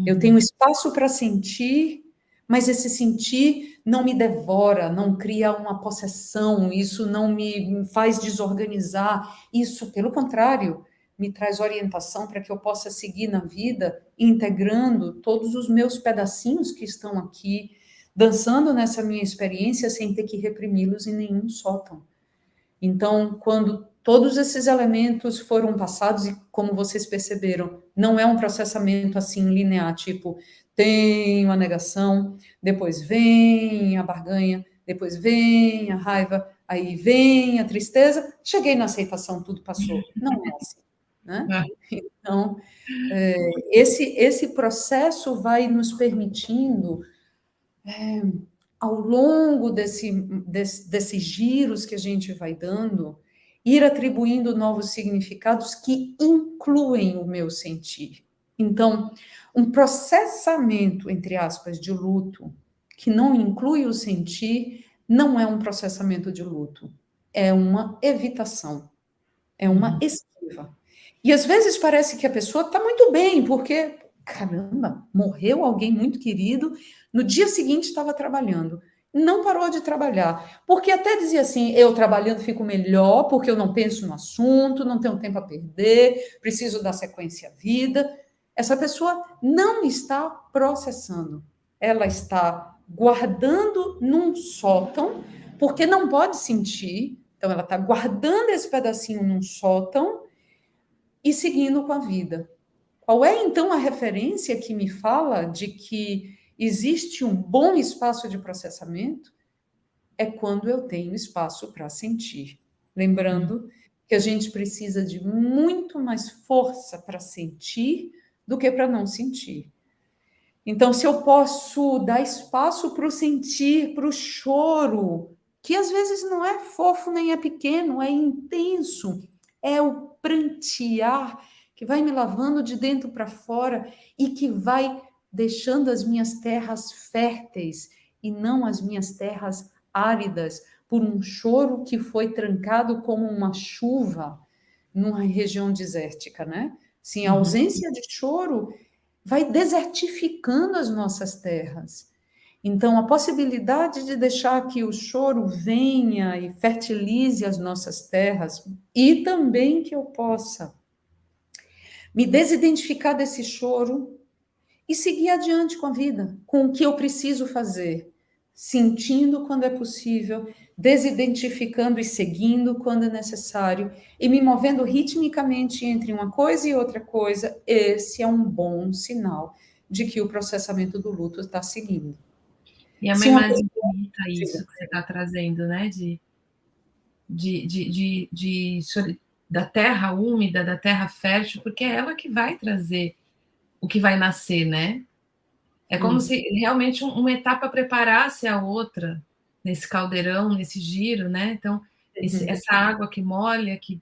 Eu tenho espaço para sentir, mas esse sentir não me devora, não cria uma possessão, isso não me faz desorganizar, isso, pelo contrário, me traz orientação para que eu possa seguir na vida, integrando todos os meus pedacinhos que estão aqui, dançando nessa minha experiência sem ter que reprimi-los em nenhum sótão. Então, quando todos esses elementos foram passados, e como vocês perceberam, não é um processamento assim linear, tipo, tem uma negação, depois vem a barganha, depois vem a raiva, aí vem a tristeza, cheguei na aceitação, tudo passou. Não é assim, né? Então, esse processo vai nos permitindo, ao longo desses giros que a gente vai dando, ir atribuindo novos significados que incluem o meu sentir. Então, um processamento, entre aspas, de luto, que não inclui o sentir, não é um processamento de luto, é uma evitação, é uma esquiva. E às vezes parece que a pessoa está muito bem, porque, caramba, morreu alguém muito querido, no dia seguinte estava trabalhando. Não parou de trabalhar, porque até dizia assim, eu trabalhando fico melhor, porque eu não penso no assunto, não tenho tempo a perder, preciso dar sequência à vida. Essa pessoa não está processando, ela está guardando num sótão, porque não pode sentir, então ela está guardando esse pedacinho num sótão, e seguindo com a vida. Qual é, então, a referência que me fala de que existe um bom espaço de processamento? É quando eu tenho espaço para sentir. Lembrando que a gente precisa de muito mais força para sentir do que para não sentir. Então, se eu posso dar espaço para o sentir, para o choro, que às vezes não é fofo nem é pequeno, é intenso, é o prantear que vai me lavando de dentro para fora e que vai deixando as minhas terras férteis e não as minhas terras áridas por um choro que foi trancado como uma chuva numa região desértica, né? Sim, a Uhum. ausência de choro vai desertificando as nossas terras. Então, a possibilidade de deixar que o choro venha e fertilize as nossas terras, e também que eu possa me desidentificar desse choro e seguir adiante com a vida, com o que eu preciso fazer, sentindo quando é possível, desidentificando e seguindo quando é necessário, e me movendo ritmicamente entre uma coisa e outra coisa, esse é um bom sinal de que o processamento do luto está seguindo. E é uma Se uma imagem pessoa... bonita isso que você está trazendo, né? De da terra úmida, da terra fértil, porque é ela que vai trazer o que vai nascer, né? É como se realmente uma etapa preparasse a outra nesse caldeirão, nesse giro, né? Então, essa água que molha, que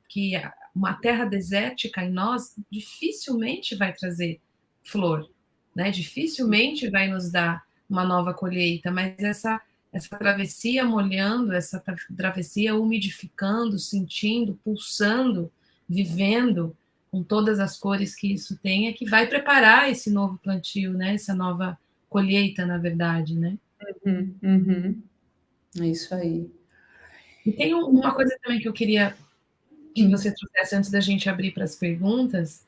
uma terra desértica em nós dificilmente vai trazer flor, né? Dificilmente vai nos dar uma nova colheita, mas essa travessia molhando, essa travessia umidificando, sentindo, pulsando, vivendo com todas as cores que isso tem, é que vai preparar esse novo plantio, né? Essa nova colheita, na verdade, né? É isso aí. E tem uma coisa também que eu queria que você trouxesse antes da gente abrir para as perguntas,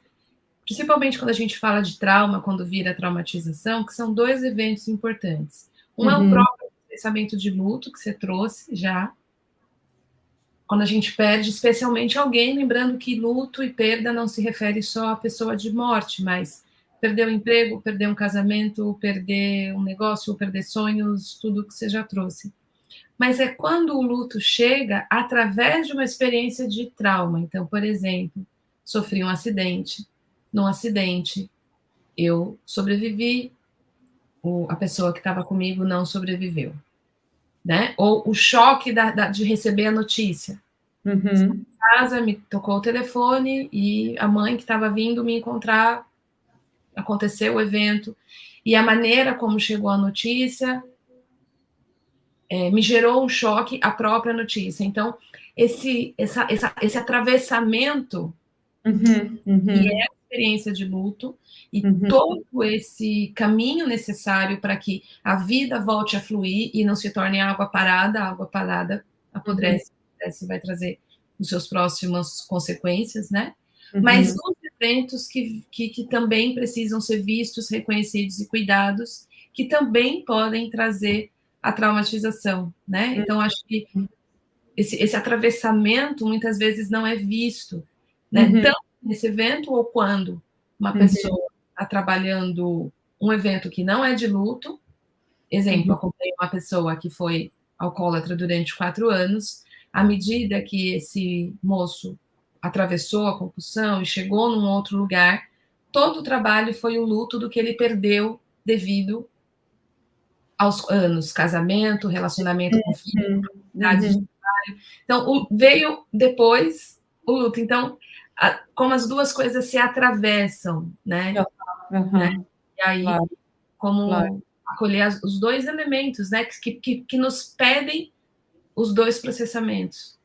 principalmente quando a gente fala de trauma, quando vira traumatização, que são dois eventos importantes. Um é o próprio pensamento de luto que você trouxe já, quando a gente perde, especialmente alguém, lembrando que luto e perda não se refere só à pessoa de morte, mas perder o emprego, perder um casamento, perder um negócio, perder sonhos, tudo que você já trouxe. Mas é quando o luto chega através de uma experiência de trauma. Então, por exemplo, sofri um acidente. Num acidente, eu sobrevivi, a pessoa que estava comigo não sobreviveu. Né? Ou o choque de receber a notícia. Casa, me tocou o telefone e a mãe que estava vindo me encontrar, aconteceu o evento, e a maneira como chegou a notícia me gerou um choque, a própria notícia. Então, esse atravessamento e é a experiência de luto e todo esse caminho necessário para que a vida volte a fluir e não se torne água parada apodrece, vai trazer os seus próximas consequências, né? Mas os eventos que também precisam ser vistos, reconhecidos e cuidados, que também podem trazer a traumatização, né? Então, acho que esse atravessamento muitas vezes não é visto, né? Tanto nesse evento ou quando uma pessoa está trabalhando um evento que não é de luto. Exemplo, acompanhei uma pessoa que foi alcoólatra durante 4 anos. À medida que esse moço atravessou a compulsão e chegou num outro lugar, todo o trabalho foi o luto do que ele perdeu devido aos anos, casamento, relacionamento com filho, oportunidades de trabalho. Então, veio depois o luto. Então, como as duas coisas se atravessam, né? E aí, Claro, claro. como acolher os dois elementos, né? Que nos pedem os dois processamentos.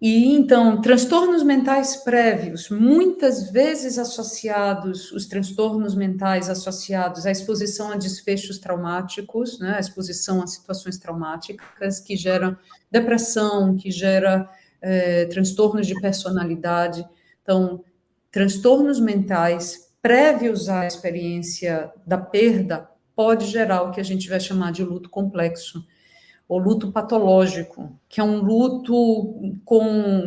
E então, transtornos mentais prévios, muitas vezes associados, os transtornos mentais associados à exposição a desfechos traumáticos, né, a exposição a situações traumáticas que geram depressão, que gera transtornos de personalidade. Então, transtornos mentais prévios à experiência da perda pode gerar o que a gente vai chamar de luto complexo, ou luto patológico, que é um luto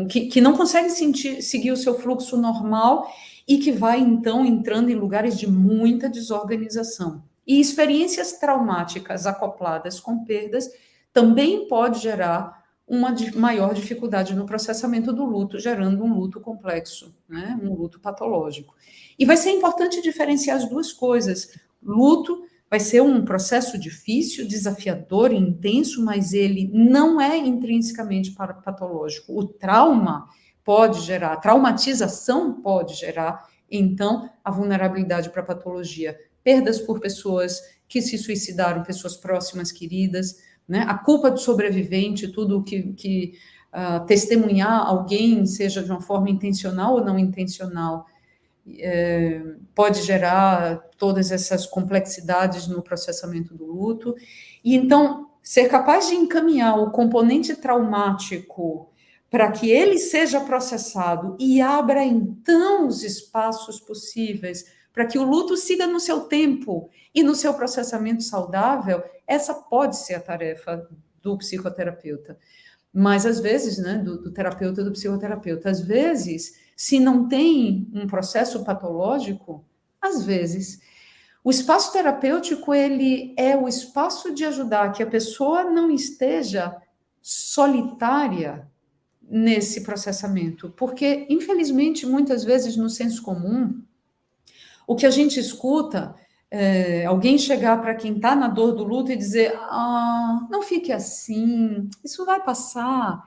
que não consegue seguir o seu fluxo normal e que vai, então, entrando em lugares de muita desorganização. E experiências traumáticas acopladas com perdas também pode gerar uma maior dificuldade no processamento do luto, gerando um luto complexo, né? Um luto patológico. E vai ser importante diferenciar as duas coisas. Luto vai ser um processo difícil, desafiador, intenso, mas ele não é intrinsecamente patológico. O trauma pode gerar, a traumatização pode gerar, então, a vulnerabilidade para a patologia. Perdas por pessoas que se suicidaram, pessoas próximas, queridas, né? A culpa do sobrevivente, tudo que testemunhar alguém, seja de uma forma intencional ou não intencional, pode gerar todas essas complexidades no processamento do luto. E então, ser capaz de encaminhar o componente traumático para que ele seja processado e abra então os espaços possíveis para que o luto siga no seu tempo e no seu processamento saudável, essa pode ser a tarefa do psicoterapeuta. Mas, às vezes, né, do terapeuta e do psicoterapeuta, às vezes, se não tem um processo patológico, às vezes, o espaço terapêutico, ele é o espaço de ajudar que a pessoa não esteja solitária nesse processamento, porque, infelizmente, muitas vezes, no senso comum, o que a gente escuta alguém chegar para quem está na dor do luto e dizer: não fique assim, isso vai passar.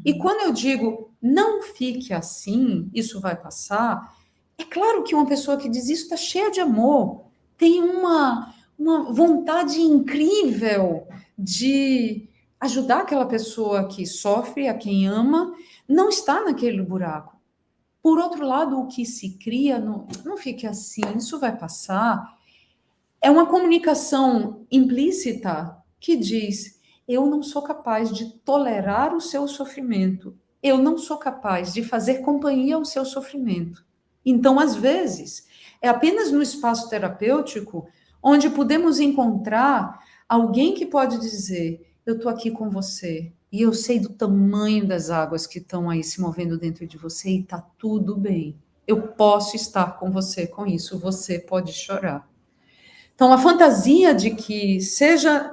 E quando eu digo não fique assim, isso vai passar, é claro que uma pessoa que diz isso está cheia de amor, tem uma vontade incrível de ajudar aquela pessoa que sofre, a quem ama, não está naquele buraco. Por outro lado, o que se cria, não fique assim, isso vai passar, é uma comunicação implícita que diz: eu não sou capaz de tolerar o seu sofrimento, eu não sou capaz de fazer companhia ao seu sofrimento. Então, às vezes, é apenas no espaço terapêutico onde podemos encontrar alguém que pode dizer: eu estou aqui com você e eu sei do tamanho das águas que estão aí se movendo dentro de você e está tudo bem. Eu posso estar com você com isso, você pode chorar. Então, a fantasia de que seja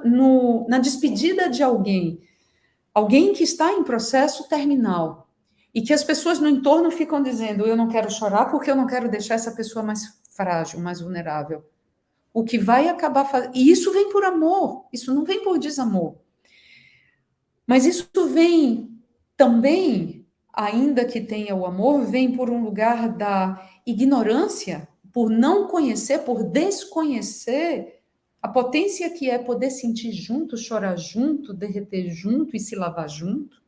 na despedida de alguém, alguém que está em processo terminal, e que as pessoas no entorno ficam dizendo: eu não quero chorar porque eu não quero deixar essa pessoa mais frágil, mais vulnerável. O que vai acabar fazendo. E isso vem por amor, isso não vem por desamor. Mas isso vem também, ainda que tenha o amor, vem por um lugar da ignorância, por não conhecer, por desconhecer a potência que é poder sentir junto, chorar junto, derreter junto e se lavar junto.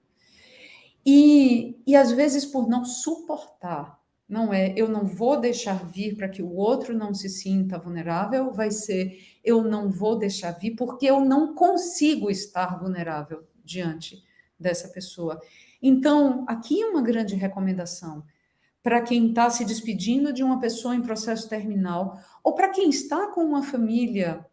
E às vezes por não suportar, não é eu não vou deixar vir para que o outro não se sinta vulnerável, vai ser eu não vou deixar vir porque eu não consigo estar vulnerável diante dessa pessoa. Então, aqui é uma grande recomendação para quem está se despedindo de uma pessoa em processo terminal, ou para quem está com uma família,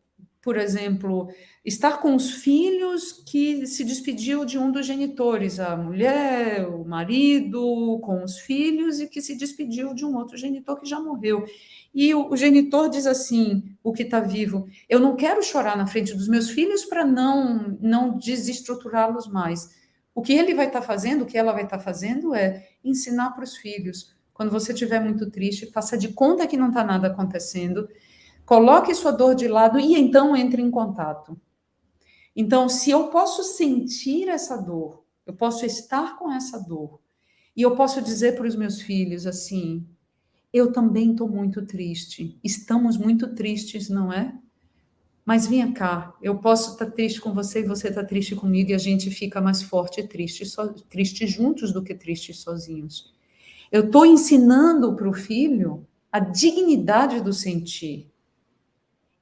por exemplo, estar com os filhos que se despediu de um dos genitores, a mulher, o marido, com os filhos, e que se despediu de um outro genitor que já morreu. E o genitor diz assim, o que está vivo: eu não quero chorar na frente dos meus filhos para não desestruturá-los mais. O que ele vai estar fazendo, o que ela vai estar fazendo é ensinar para os filhos: quando você estiver muito triste, faça de conta que não está nada acontecendo, coloque sua dor de lado e então entre em contato. Então, se eu posso sentir essa dor, eu posso estar com essa dor, e eu posso dizer para os meus filhos assim: eu também estou muito triste, estamos muito tristes, não é? Mas venha cá, eu posso estar triste com você e você está triste comigo, e a gente fica mais forte e triste juntos do que tristes sozinhos. Eu estou ensinando para o filho a dignidade do sentir.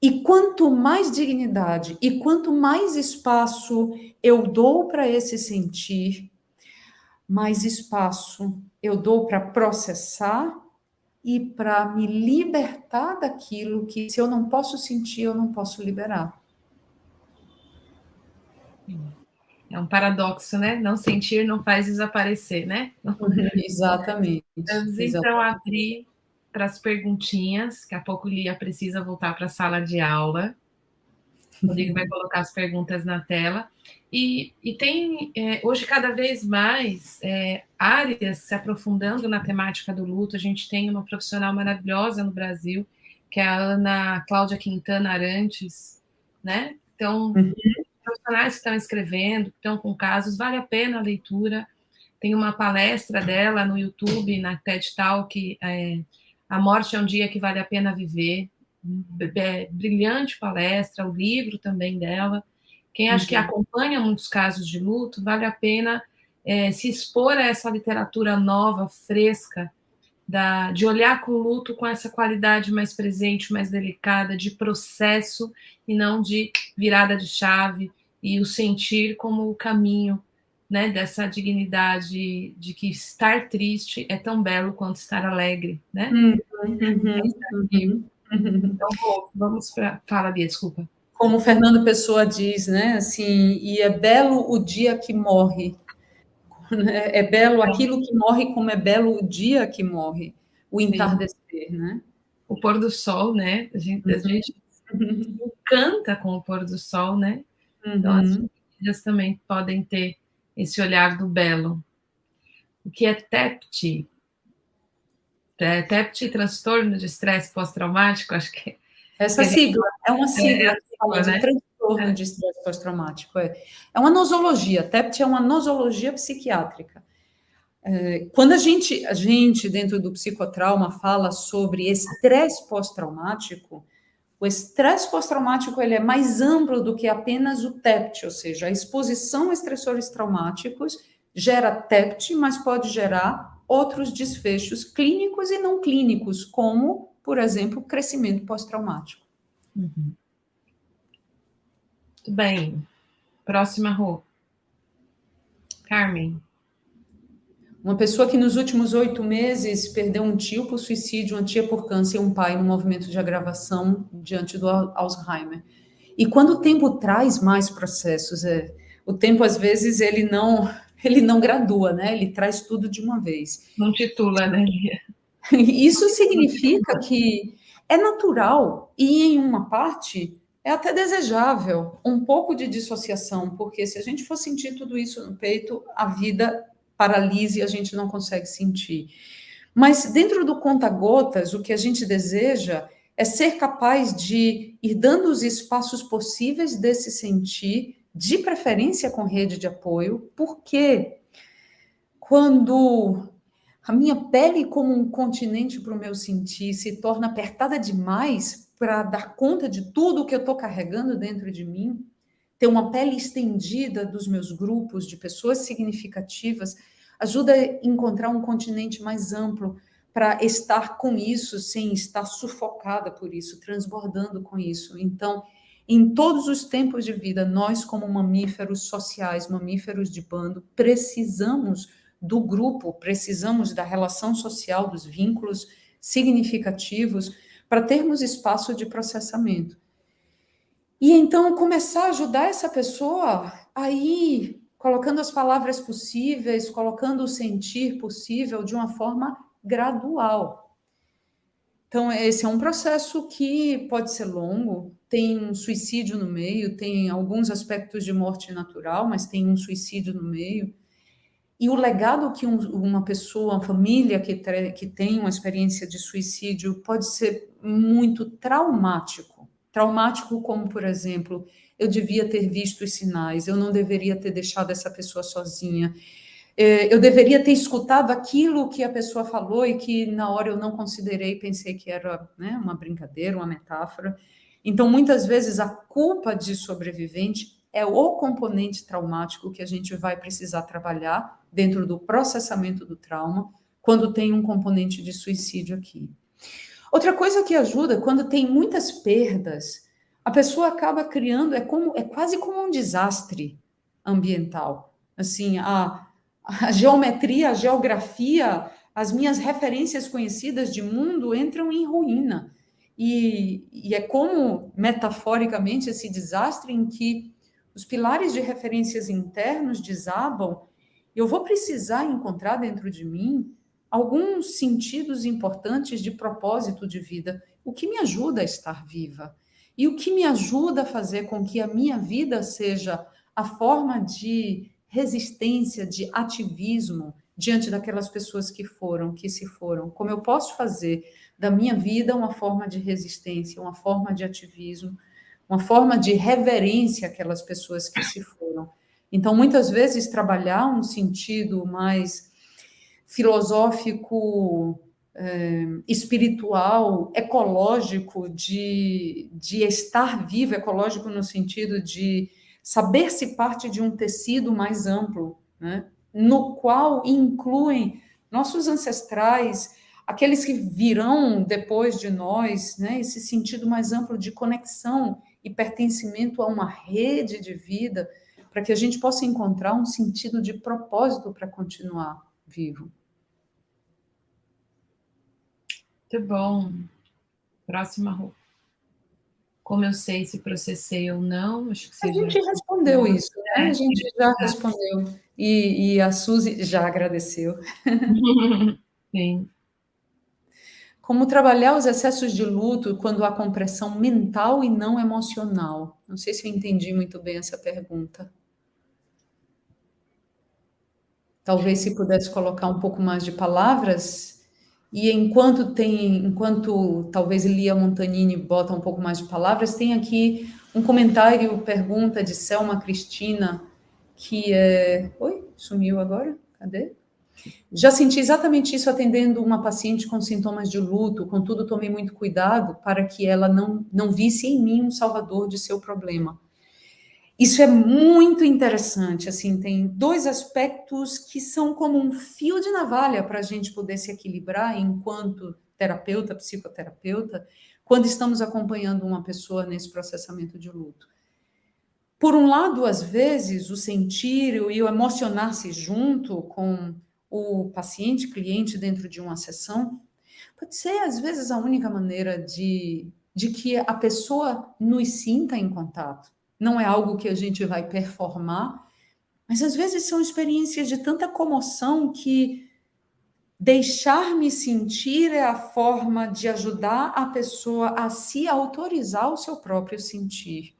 E quanto mais dignidade e quanto mais espaço eu dou para esse sentir, mais espaço eu dou para processar e para me libertar daquilo que, se eu não posso sentir, eu não posso liberar. É um paradoxo, né? Não sentir não faz desaparecer, né? Exatamente. Vamos então abrir para as perguntinhas. Daqui a pouco Lia precisa voltar para a sala de aula. O Rodrigo vai colocar as perguntas na tela. E tem, hoje, cada vez mais áreas se aprofundando na temática do luto. A gente tem uma profissional maravilhosa no Brasil, que é a Ana Cláudia Quintana Arantes, né? Então, profissionais que estão escrevendo, que estão com casos, vale a pena a leitura. Tem uma palestra dela no YouTube, na TED Talk, A Morte é um Dia que Vale a Pena Viver. Brilhante palestra, o livro também dela. Quem acha que acompanha muitos casos de luto, vale a pena se expor a essa literatura nova, fresca, de olhar com o luto com essa qualidade mais presente, mais delicada, de processo e não de virada de chave, e o sentir como o caminho, né, dessa dignidade de que estar triste é tão belo quanto estar alegre, né? Então, vamos para... Fala, Bia, desculpa. Como o Fernando Pessoa diz, né? Assim, e é belo o dia que morre. É belo aquilo que morre, como é belo o dia que morre, o entardecer, né? O pôr do sol, né? A gente encanta com o pôr do sol, né? Então, as famílias também podem ter esse olhar do belo. O que é TEPT? TEPT, transtorno de estresse pós-traumático, acho que... Essa sigla, é uma sigla que fala de transtorno de estresse pós-traumático. É uma nosologia, TEPT é uma nosologia psiquiátrica. Quando a gente, dentro do psicotrauma, fala sobre estresse pós-traumático, o estresse pós-traumático ele é mais amplo do que apenas o TEPT, ou seja, a exposição a estressores traumáticos gera TEPT, mas pode gerar outros desfechos clínicos e não clínicos, como, por exemplo, crescimento pós-traumático. Muito bem. Próxima, Rô. Carmen. Uma pessoa que nos últimos 8 meses perdeu um tio por suicídio, uma tia por câncer e um pai no movimento de agravação diante do Alzheimer. E quando o tempo traz mais processos, o tempo às vezes ele não gradua, né? Ele traz tudo de uma vez. Não titula, né, Lia? Isso significa que é natural e em uma parte é até desejável um pouco de dissociação, porque se a gente for sentir tudo isso no peito, a vida paralisa e a gente não consegue sentir. Mas dentro do conta-gotas, o que a gente deseja é ser capaz de ir dando os espaços possíveis desse sentir, de preferência com rede de apoio, porque quando a minha pele, como um continente para o meu sentir, se torna apertada demais para dar conta de tudo que eu estou carregando dentro de mim, ter uma pele estendida dos meus grupos de pessoas significativas ajuda a encontrar um continente mais amplo para estar com isso sem estar sufocada por isso, transbordando com isso. Então, em todos os tempos de vida, nós, como mamíferos sociais, mamíferos de bando, precisamos do grupo, precisamos da relação social, dos vínculos significativos para termos espaço de processamento. E então começar a ajudar essa pessoa aí, colocando as palavras possíveis, colocando o sentir possível de uma forma gradual. Então, esse é um processo que pode ser longo, tem um suicídio no meio, tem alguns aspectos de morte natural, mas tem um suicídio no meio. E o legado que uma pessoa, uma família que tem uma experiência de suicídio pode ser muito traumático. Traumático como, por exemplo, eu devia ter visto os sinais, eu não deveria ter deixado essa pessoa sozinha, eu deveria ter escutado aquilo que a pessoa falou e que na hora eu não considerei, pensei que era, né, uma brincadeira, uma metáfora. Então, muitas vezes, a culpa de sobrevivente é o componente traumático que a gente vai precisar trabalhar dentro do processamento do trauma, quando tem um componente de suicídio aqui. Outra coisa que ajuda, quando tem muitas perdas, a pessoa acaba criando, é quase como um desastre ambiental. Assim, a geometria, a geografia, as minhas referências conhecidas de mundo entram em ruína. E é como, metaforicamente, esse desastre em que os pilares de referências internos desabam, eu vou precisar encontrar dentro de mim alguns sentidos importantes de propósito de vida, o que me ajuda a estar viva. E o que me ajuda a fazer com que a minha vida seja a forma de resistência, de ativismo diante daquelas pessoas que se foram. Como eu posso fazer da minha vida uma forma de resistência, uma forma de ativismo, uma forma de reverência àquelas pessoas que se foram. Então, muitas vezes, trabalhar um sentido mais filosófico, espiritual, ecológico, de estar vivo, ecológico no sentido de saber-se parte de um tecido mais amplo, né? No qual incluem nossos ancestrais, aqueles que virão depois de nós, né? Esse sentido mais amplo de conexão e pertencimento a uma rede de vida, para que a gente possa encontrar um sentido de propósito para continuar vivo. Muito bom. Próxima roupa. Como eu sei se processei ou não, acho que A você já gente respondeu isso, né? A é, gente já respondeu. E a Suzy já agradeceu. sim. Como trabalhar os excessos de luto quando há compressão mental e não emocional? Não sei se eu entendi muito bem essa pergunta. Talvez se pudesse colocar um pouco mais de palavras. E enquanto talvez Lia Montanini bota um pouco mais de palavras, tem aqui um comentário, pergunta de Selma Cristina, que é. Oi, sumiu agora? Cadê? Já senti exatamente isso atendendo uma paciente com sintomas de luto, contudo, tomei muito cuidado para que ela não visse em mim um salvador de seu problema. Isso é muito interessante, assim, tem dois aspectos que são como um fio de navalha para a gente poder se equilibrar enquanto terapeuta, psicoterapeuta, quando estamos acompanhando uma pessoa nesse processamento de luto. Por um lado, às vezes, o sentir e o emocionar-se junto com o paciente, cliente dentro de uma sessão, pode ser, às vezes, a única maneira de que a pessoa nos sinta em contato. Não é algo que a gente vai performar, mas às vezes são experiências de tanta comoção que deixar-me sentir é a forma de ajudar a pessoa a se autorizar o seu próprio sentir.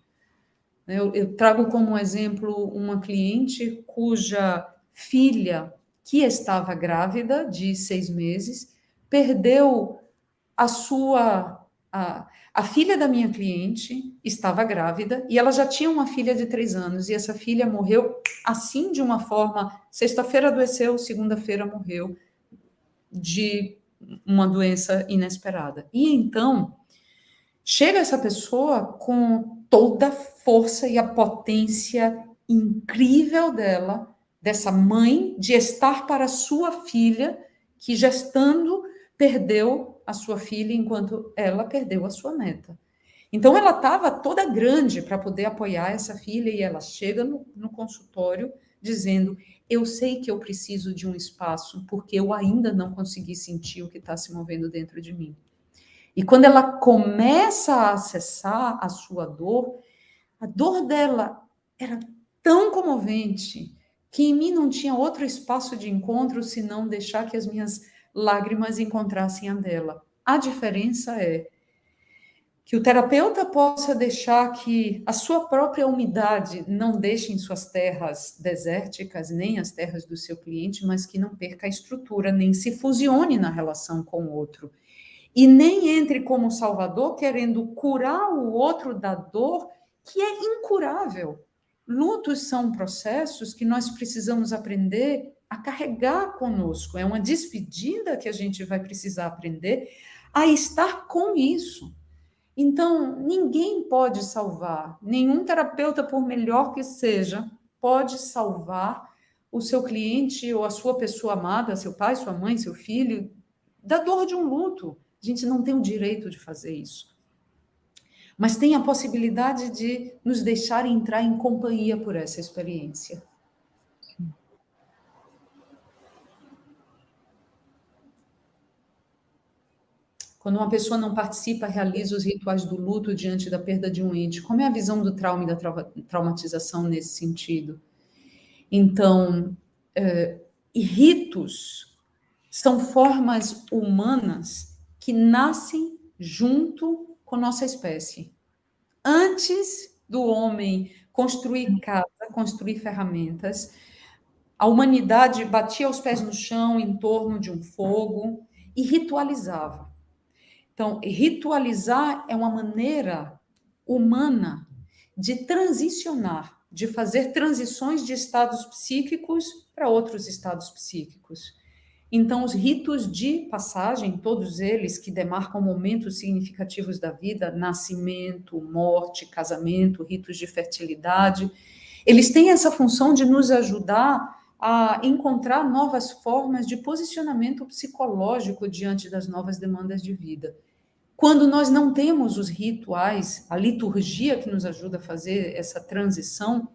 Eu trago como exemplo uma cliente cuja filha, que estava grávida de 6 meses, perdeu a sua. A filha da minha cliente estava grávida e ela já tinha uma filha de 3 anos, e essa filha morreu assim, de uma forma. Sexta-feira adoeceu, segunda-feira morreu de uma doença inesperada. E então chega essa pessoa com toda a força e a potência incrível dela, dessa mãe, de estar para sua filha, que gestando perdeu a sua filha enquanto ela perdeu a sua neta. Então ela estava toda grande para poder apoiar essa filha, e ela chega no consultório dizendo: eu sei que eu preciso de um espaço porque eu ainda não consegui sentir o que está se movendo dentro de mim. E quando ela começa a acessar a sua dor, a dor dela era tão comovente que em mim não tinha outro espaço de encontro senão deixar que as minhas lágrimas encontrassem a dela. A diferença é que o terapeuta possa deixar que a sua própria umidade não deixe em suas terras desérticas, nem as terras do seu cliente, mas que não perca a estrutura, nem se fusione na relação com o outro. E nem entre como salvador querendo curar o outro da dor que é incurável. Lutos são processos que nós precisamos aprender a carregar conosco. É uma despedida que a gente vai precisar aprender a estar com isso. Então, ninguém pode salvar, nenhum terapeuta, por melhor que seja, pode salvar o seu cliente ou a sua pessoa amada, seu pai, sua mãe, seu filho, da dor de um luto. A gente não tem o direito de fazer isso. Mas tem a possibilidade de nos deixar entrar em companhia por essa experiência. Quando uma pessoa não participa, realiza os rituais do luto diante da perda de um ente, como é a visão do trauma e da traumatização nesse sentido? Então, ritos são formas humanas que nascem junto com nossa espécie. Antes do homem construir casa, construir ferramentas, a humanidade batia os pés no chão em torno de um fogo e ritualizava. Então, ritualizar é uma maneira humana de transicionar, de fazer transições de estados psíquicos para outros estados psíquicos. Então, os ritos de passagem, todos eles que demarcam momentos significativos da vida, nascimento, morte, casamento, ritos de fertilidade, eles têm essa função de nos ajudar a encontrar novas formas de posicionamento psicológico diante das novas demandas de vida. Quando nós não temos os rituais, a liturgia que nos ajuda a fazer essa transição,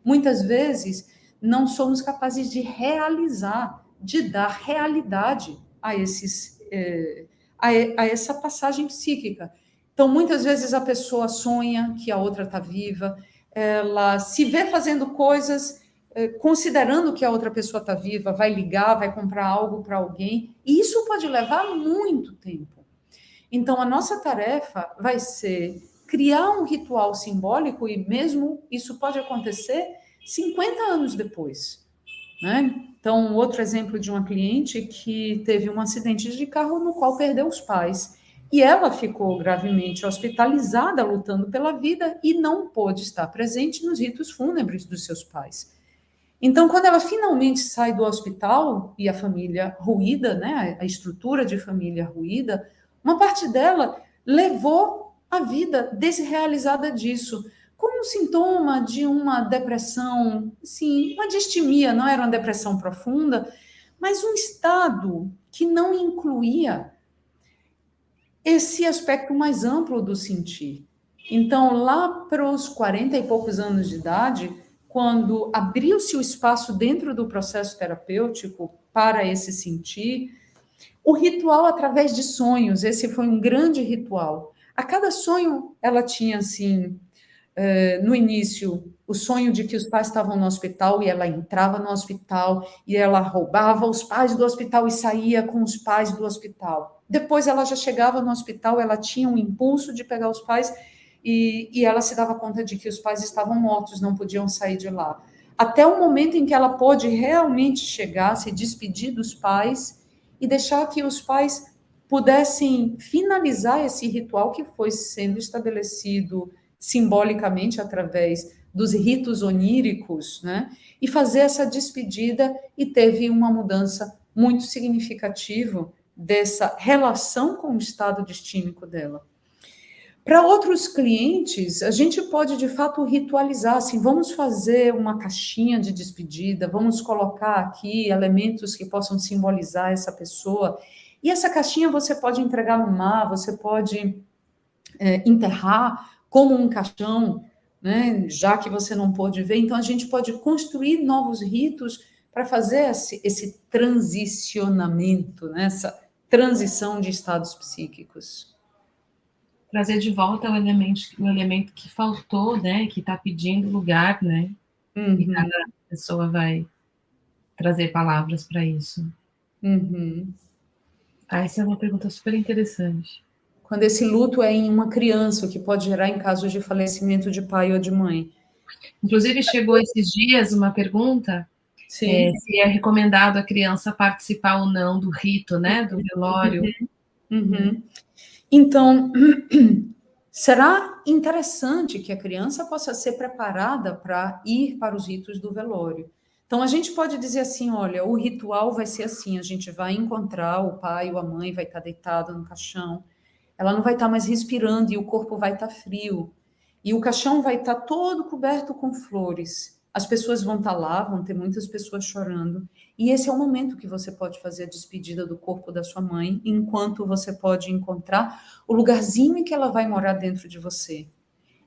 muitas vezes não somos capazes de realizar, de dar realidade a a essa passagem psíquica. Então, muitas vezes a pessoa sonha que a outra está viva, ela se vê fazendo coisas considerando que a outra pessoa está viva, vai ligar, vai comprar algo para alguém, e isso pode levar muito tempo. Então, a nossa tarefa vai ser criar um ritual simbólico, e mesmo isso pode acontecer 50 anos depois, né? Então, outro exemplo de uma cliente que teve um acidente de carro no qual perdeu os pais. E ela ficou gravemente hospitalizada, lutando pela vida, e não pôde estar presente nos ritos fúnebres dos seus pais. Então, quando ela finalmente sai do hospital e a família ruída, né, a estrutura de família ruída, uma parte dela levou a vida desrealizada disso, como um sintoma de uma depressão, sim, uma distimia, não era uma depressão profunda, mas um estado que não incluía esse aspecto mais amplo do sentir. Então, lá para os 40 e poucos anos de idade, quando abriu-se o espaço dentro do processo terapêutico para esse sentir, o ritual através de sonhos, esse foi um grande ritual. A cada sonho, ela tinha, assim, no início, o sonho de que os pais estavam no hospital e ela entrava no hospital e ela roubava os pais do hospital e saía com os pais do hospital. Depois ela já chegava no hospital, ela tinha um impulso de pegar os pais e ela se dava conta de que os pais estavam mortos, não podiam sair de lá. Até o momento em que ela pôde realmente chegar, se despedir dos pais e deixar que os pais pudessem finalizar esse ritual que foi sendo estabelecido simbolicamente através dos ritos oníricos, né? E fazer essa despedida, e teve uma mudança muito significativa dessa relação com o estado distímico dela. Para outros clientes, a gente pode de fato ritualizar, assim, vamos fazer uma caixinha de despedida, vamos colocar aqui elementos que possam simbolizar essa pessoa. E essa caixinha você pode entregar no mar, você pode enterrar como um caixão, né? Já que você não pôde ver, então a gente pode construir novos ritos para fazer esse transicionamento, né? Essa transição de estados psíquicos. Trazer de volta o elemento que faltou, né? Que está pedindo lugar, né? E cada pessoa vai trazer palavras para isso. Essa é uma pergunta super interessante. Quando esse luto é em uma criança, o que pode gerar em casos de falecimento de pai ou de mãe. Inclusive, chegou esses dias uma pergunta se é recomendado a criança participar ou não do rito, né? Do velório. Então, será interessante que a criança possa ser preparada para ir para os ritos do velório. Então, a gente pode dizer assim, olha, o ritual vai ser assim, a gente vai encontrar o pai ou a mãe, vai estar deitado no caixão, ela não vai estar mais respirando e o corpo vai estar frio. E o caixão vai estar todo coberto com flores. As pessoas vão estar lá, vão ter muitas pessoas chorando. E esse é o momento que você pode fazer a despedida do corpo da sua mãe, enquanto você pode encontrar o lugarzinho em que ela vai morar dentro de você.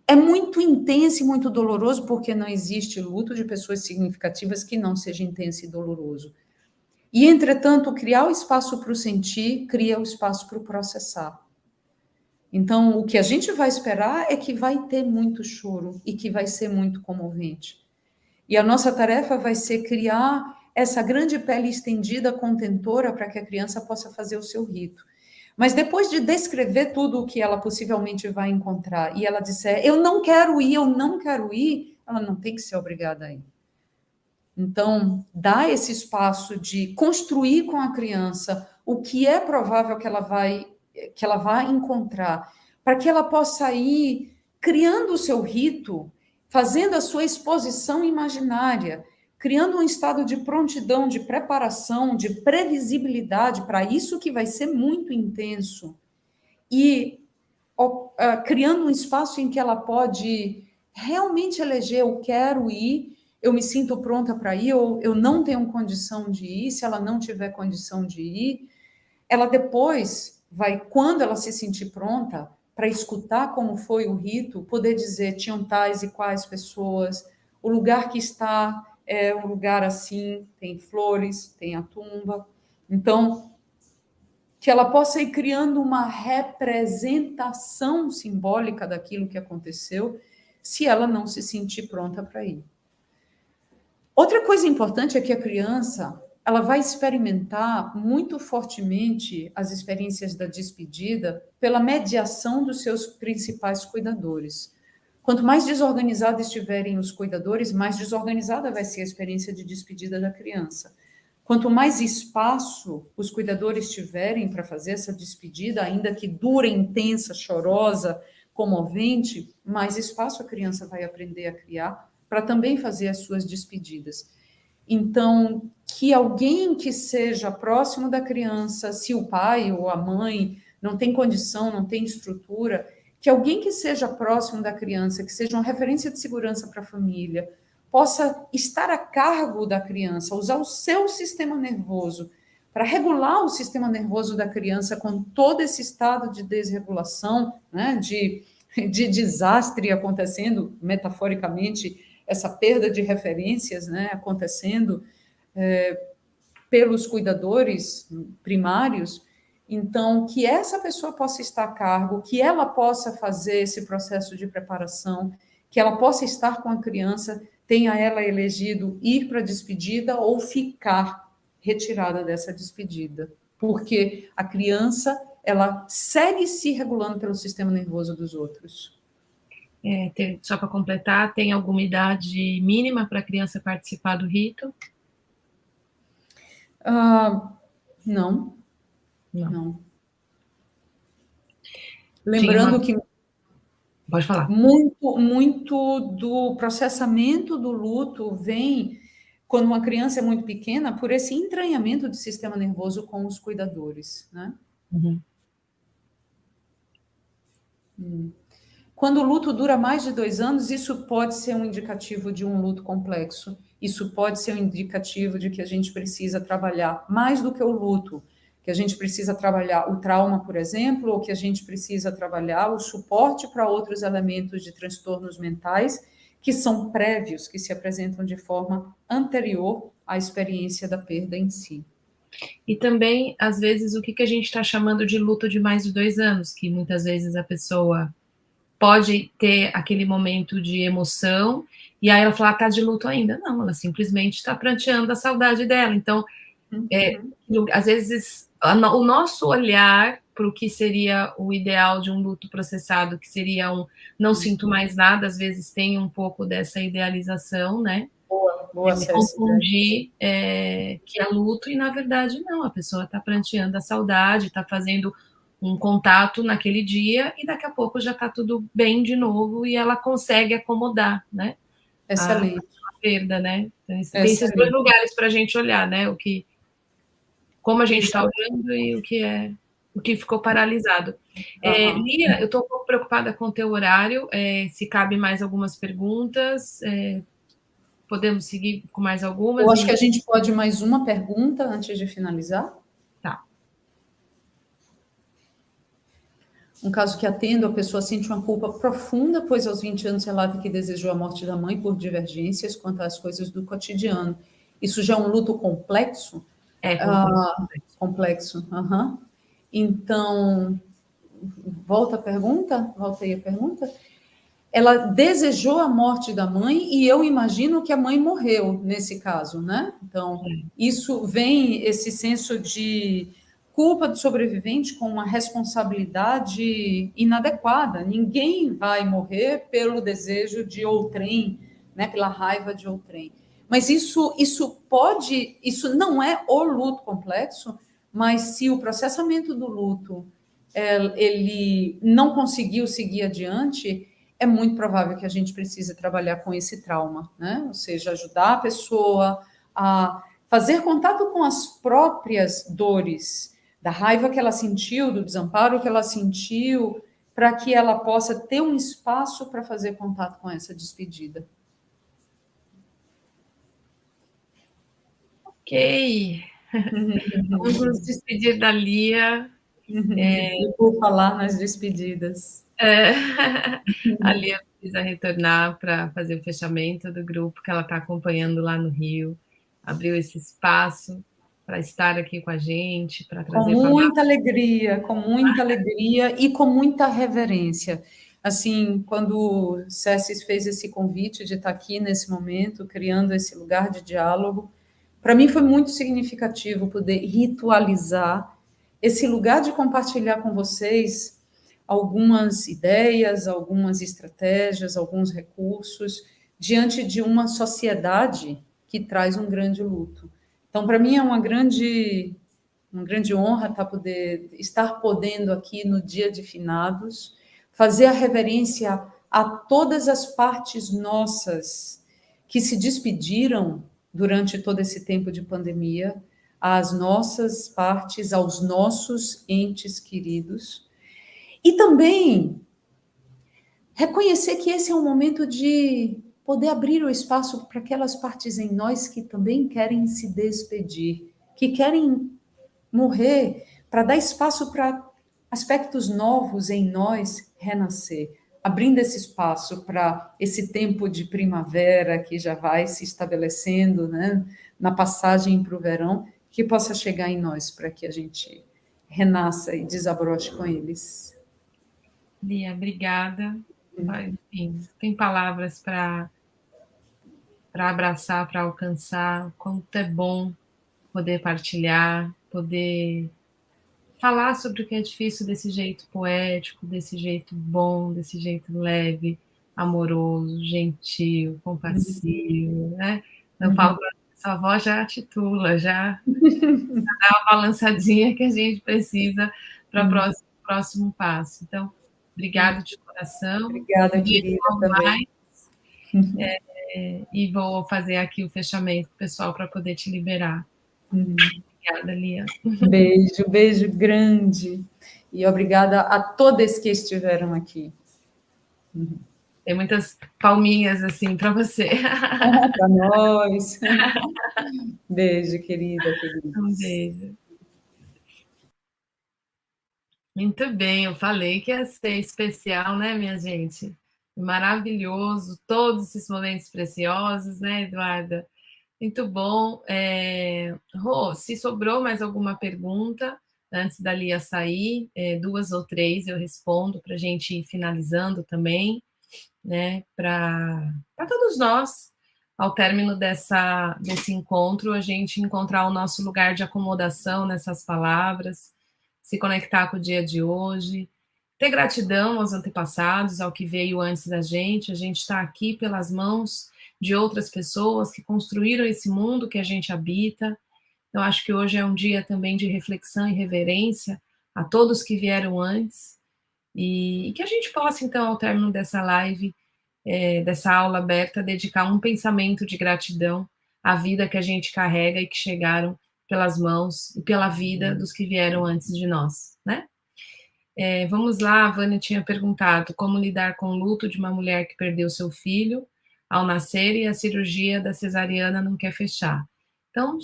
É muito intenso e muito doloroso, porque não existe luto de pessoas significativas que não seja intenso e doloroso. E, entretanto, criar o espaço para o sentir, cria o espaço para o processar. Então, o que a gente vai esperar é que vai ter muito choro e que vai ser muito comovente. E a nossa tarefa vai ser criar essa grande pele estendida, contentora, para que a criança possa fazer o seu rito. Mas depois de descrever tudo o que ela possivelmente vai encontrar e ela disser, eu não quero ir, eu não quero ir, ela não tem que ser obrigada a ir. Então, dá esse espaço de construir com a criança o que é provável que ela vai encontrar, para que ela possa ir criando o seu rito, fazendo a sua exposição imaginária, criando um estado de prontidão, de preparação, de previsibilidade para isso que vai ser muito intenso. E criando um espaço em que ela pode realmente eleger, eu quero ir, eu me sinto pronta para ir, ou eu não tenho condição de ir, se ela não tiver condição de ir, ela depois vai, quando ela se sentir pronta, para escutar como foi o rito, poder dizer, tinham tais e quais pessoas, o lugar que está é um lugar assim, tem flores, tem a tumba. Então, que ela possa ir criando uma representação simbólica daquilo que aconteceu, se ela não se sentir pronta para ir. Outra coisa importante é que a criança, ela vai experimentar muito fortemente as experiências da despedida pela mediação dos seus principais cuidadores. Quanto mais desorganizados estiverem os cuidadores, mais desorganizada vai ser a experiência de despedida da criança. Quanto mais espaço os cuidadores tiverem para fazer essa despedida, ainda que dura, intensa, chorosa, comovente, mais espaço a criança vai aprender a criar para também fazer as suas despedidas. Então, que alguém que seja próximo da criança, se o pai ou a mãe não tem condição, não tem estrutura, que alguém que seja próximo da criança, que seja uma referência de segurança para a família, possa estar a cargo da criança, usar o seu sistema nervoso para regular o sistema nervoso da criança com todo esse estado de desregulação, né, de desastre acontecendo, metaforicamente, essa perda de referências, né, acontecendo pelos cuidadores primários. Então, que essa pessoa possa estar a cargo, que ela possa fazer esse processo de preparação, que ela possa estar com a criança, tenha ela elegido ir para a despedida ou ficar retirada dessa despedida. Porque a criança, ela segue se regulando pelo sistema nervoso dos outros. Só para completar, tem alguma idade mínima para a criança participar do rito? Não. Não. Lembrando que pode falar. Muito do processamento do luto vem, quando uma criança é muito pequena, por esse entranhamento do sistema nervoso com os cuidadores, né? Uhum. Quando o luto dura mais de 2 anos, isso pode ser um indicativo de um luto complexo. Isso pode ser um indicativo de que a gente precisa trabalhar mais do que o luto, que a gente precisa trabalhar o trauma, por exemplo, ou que a gente precisa trabalhar o suporte para outros elementos de transtornos mentais que são prévios, que se apresentam de forma anterior à experiência da perda em si. E também, às vezes, o que a gente está chamando de luto de mais de 2 anos, que muitas vezes a pessoa pode ter aquele momento de emoção, e aí ela fala, está de luto ainda. Não, ela simplesmente está pranteando a saudade dela. Então, às vezes, o nosso olhar para o que seria o ideal de um luto processado, que seria não sinto mais nada, às vezes tem um pouco dessa idealização, né? Boa confundir que é luto, e na verdade não, a pessoa está pranteando a saudade, está fazendo um contato naquele dia, e daqui a pouco já está tudo bem de novo, e ela consegue acomodar, né? Excelente. A perda, né? Então, tem esses 2 lugares para a gente olhar, né? Como a gente está olhando e o que ficou paralisado. Lia, eu estou um pouco preocupada com o teu horário, se cabe mais algumas perguntas, podemos seguir com mais algumas? Eu acho que a gente pode mais uma pergunta antes de finalizar. Tá. Um caso que atendo, a pessoa sente uma culpa profunda, pois aos 20 anos relata que desejou a morte da mãe por divergências quanto às coisas do cotidiano. Isso já é um luto complexo? Complexo. Uhum. Então, volta aí a pergunta. Ela desejou a morte da mãe e eu imagino que a mãe morreu nesse caso, né? Então, isso vem, esse senso de culpa do sobrevivente com uma responsabilidade inadequada. Ninguém vai morrer pelo desejo de outrem, né, pela raiva de outrem. Mas isso não é o luto complexo, mas se o processamento do luto ele não conseguiu seguir adiante, é muito provável que a gente precise trabalhar com esse trauma, né? Ou seja, ajudar a pessoa a fazer contato com as próprias dores, da raiva que ela sentiu, do desamparo que ela sentiu, para que ela possa ter um espaço para fazer contato com essa despedida. Ok. Vamos nos despedir da Lia. E por falar nas despedidas. A Lia precisa retornar para fazer o fechamento do grupo que ela está acompanhando lá no Rio. Abriu esse espaço para estar aqui com a gente, para trazer com muita alegria e com muita reverência. Assim, quando o Cessis fez esse convite de estar aqui nesse momento, criando esse lugar de diálogo, para mim foi muito significativo poder ritualizar esse lugar de compartilhar com vocês algumas ideias, algumas estratégias, alguns recursos diante de uma sociedade que traz um grande luto. Então, para mim é uma grande honra estar podendo aqui no dia de finados fazer a reverência a todas as partes nossas que se despediram durante todo esse tempo de pandemia, às nossas partes, aos nossos entes queridos, e também reconhecer que esse é um momento de poder abrir o espaço para aquelas partes em nós que também querem se despedir, que querem morrer, para dar espaço para aspectos novos em nós renascer, abrindo esse espaço para esse tempo de primavera que já vai se estabelecendo, né, na passagem para o verão, que possa chegar em nós para que a gente renasça e desabroche com eles. Lia, obrigada. Enfim, tem palavras para abraçar, para alcançar, quanto é bom poder partilhar, poder falar sobre o que é difícil desse jeito poético, desse jeito bom, desse jeito leve, amoroso, gentil, compassivo, né? Eu falo para sua avó já titula, já dá uma balançadinha que a gente precisa para o próximo passo. Então, obrigado de coração. Obrigada, querida, também. E vou fazer aqui o fechamento, pessoal, para poder te liberar. Obrigada, Lia. Beijo, beijo grande. E obrigada a todos que estiveram aqui. Tem muitas palminhas assim para você. Para nós. Beijo, querida. Um beijo. Muito bem, eu falei que ia ser especial, né, minha gente? Maravilhoso, todos esses momentos preciosos, né, Eduarda? Muito bom. Rô, se sobrou mais alguma pergunta antes da Lia sair, 2 ou 3 eu respondo para a gente ir finalizando também, né? Para todos nós, ao término desse encontro, a gente encontrar o nosso lugar de acomodação nessas palavras, se conectar com o dia de hoje, ter gratidão aos antepassados, ao que veio antes da gente. A gente está aqui pelas mãos de outras pessoas que construíram esse mundo que a gente habita. Eu acho que hoje é um dia também de reflexão e reverência a todos que vieram antes, e que a gente possa, então, ao término dessa live, dessa aula aberta, dedicar um pensamento de gratidão à vida que a gente carrega e que chegaram pelas mãos e pela vida dos que vieram antes de nós, né? Vamos lá, a Vânia tinha perguntado como lidar com o luto de uma mulher que perdeu seu filho ao nascer e a cirurgia da cesariana não quer fechar. Então,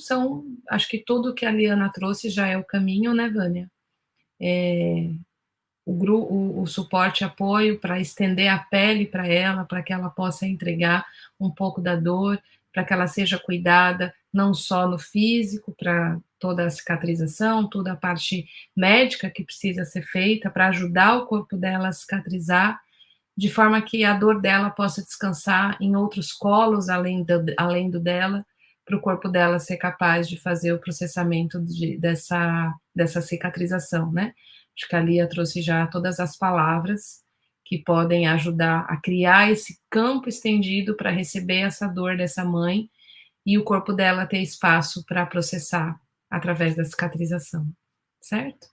acho que tudo que a Liana trouxe já é o caminho, né, Vânia? O suporte e apoio para estender a pele para ela, para que ela possa entregar um pouco da dor, para que ela seja cuidada não só no físico, para toda a cicatrização, toda a parte médica que precisa ser feita para ajudar o corpo dela a cicatrizar, de forma que a dor dela possa descansar em outros colos além do dela, para o corpo dela ser capaz de fazer o processamento dessa cicatrização, né. Acho que a Lia trouxe já todas as palavras que podem ajudar a criar esse campo estendido para receber essa dor dessa mãe e o corpo dela ter espaço para processar através da cicatrização, certo?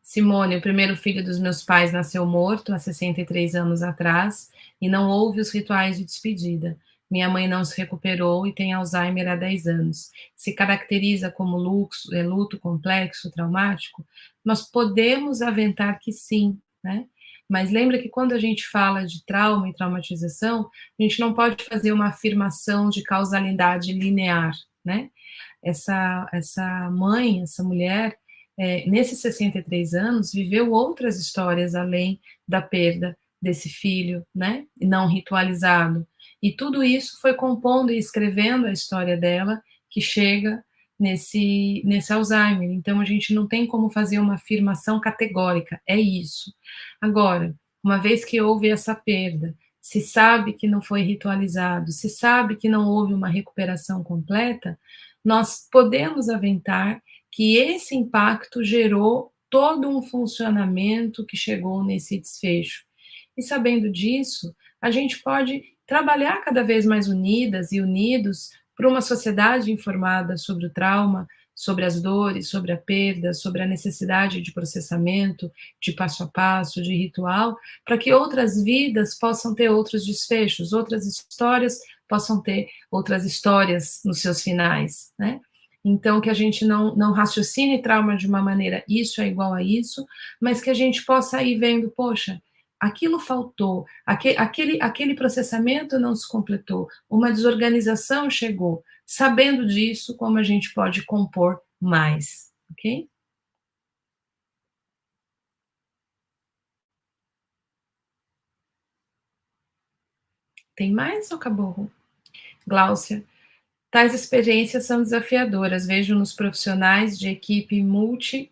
Simone, o primeiro filho dos meus pais nasceu morto há 63 anos atrás e não houve os rituais de despedida. Minha mãe não se recuperou e tem Alzheimer há 10 anos. Se caracteriza como luto complexo, traumático? Nós podemos aventar que sim, né? Mas lembra que quando a gente fala de trauma e traumatização, a gente não pode fazer uma afirmação de causalidade linear, né? Essa mãe, essa mulher, nesses 63 anos, viveu outras histórias além da perda desse filho, né, não ritualizado. E tudo isso foi compondo e escrevendo a história dela, que chega nesse Alzheimer. Então, a gente não tem como fazer uma afirmação categórica, é isso. Agora, uma vez que houve essa perda, se sabe que não foi ritualizado, se sabe que não houve uma recuperação completa, nós podemos aventar que esse impacto gerou todo um funcionamento que chegou nesse desfecho. E sabendo disso, a gente pode trabalhar cada vez mais unidas e unidos para uma sociedade informada sobre o trauma, sobre as dores, sobre a perda, sobre a necessidade de processamento, de passo a passo, de ritual, para que outras vidas possam ter outros desfechos, outras histórias possam ter outras histórias nos seus finais, né? Então, que a gente não raciocine trauma de uma maneira, isso é igual a isso, mas que a gente possa ir vendo, poxa, aquilo faltou, aquele processamento não se completou, uma desorganização chegou. Sabendo disso, como a gente pode compor mais, ok? Tem mais ou acabou? Gláucia, tais experiências são desafiadoras. Vejo nos profissionais de equipe multi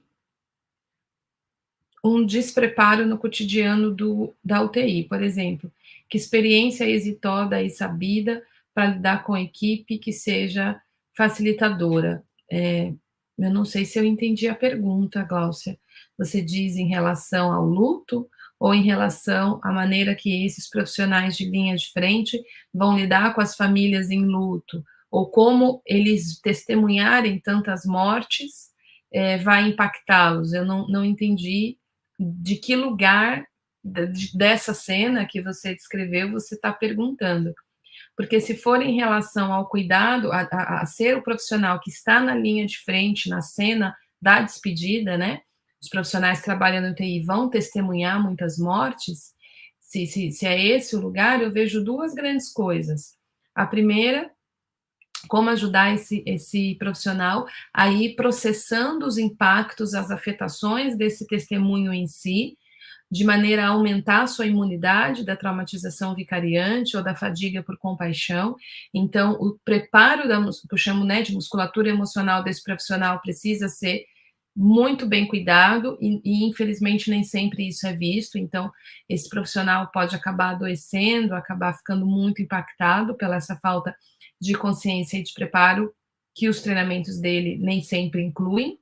um despreparo no cotidiano da UTI, por exemplo. Que experiência exitosa e sabida para lidar com a equipe que seja facilitadora? Eu não sei se eu entendi a pergunta, Gláucia. Você diz em relação ao luto ou em relação à maneira que esses profissionais de linha de frente vão lidar com as famílias em luto? Ou como eles testemunharem tantas mortes vai impactá-los? Eu não entendi de que lugar dessa cena que você descreveu você está perguntando. Porque se for em relação ao cuidado, a ser o profissional que está na linha de frente, na cena da despedida, né? Os profissionais que trabalham no TI vão testemunhar muitas mortes. Se é esse o lugar, eu vejo duas grandes coisas. A primeira, como ajudar esse profissional a ir processando os impactos, as afetações desse testemunho em si, de maneira a aumentar a sua imunidade da traumatização vicariante ou da fadiga por compaixão. Então, o preparo que eu chamo, né, de musculatura emocional desse profissional precisa ser muito bem cuidado e infelizmente nem sempre isso é visto. Então, esse profissional pode acabar adoecendo, acabar ficando muito impactado pela essa falta de consciência e de preparo que os treinamentos dele nem sempre incluem.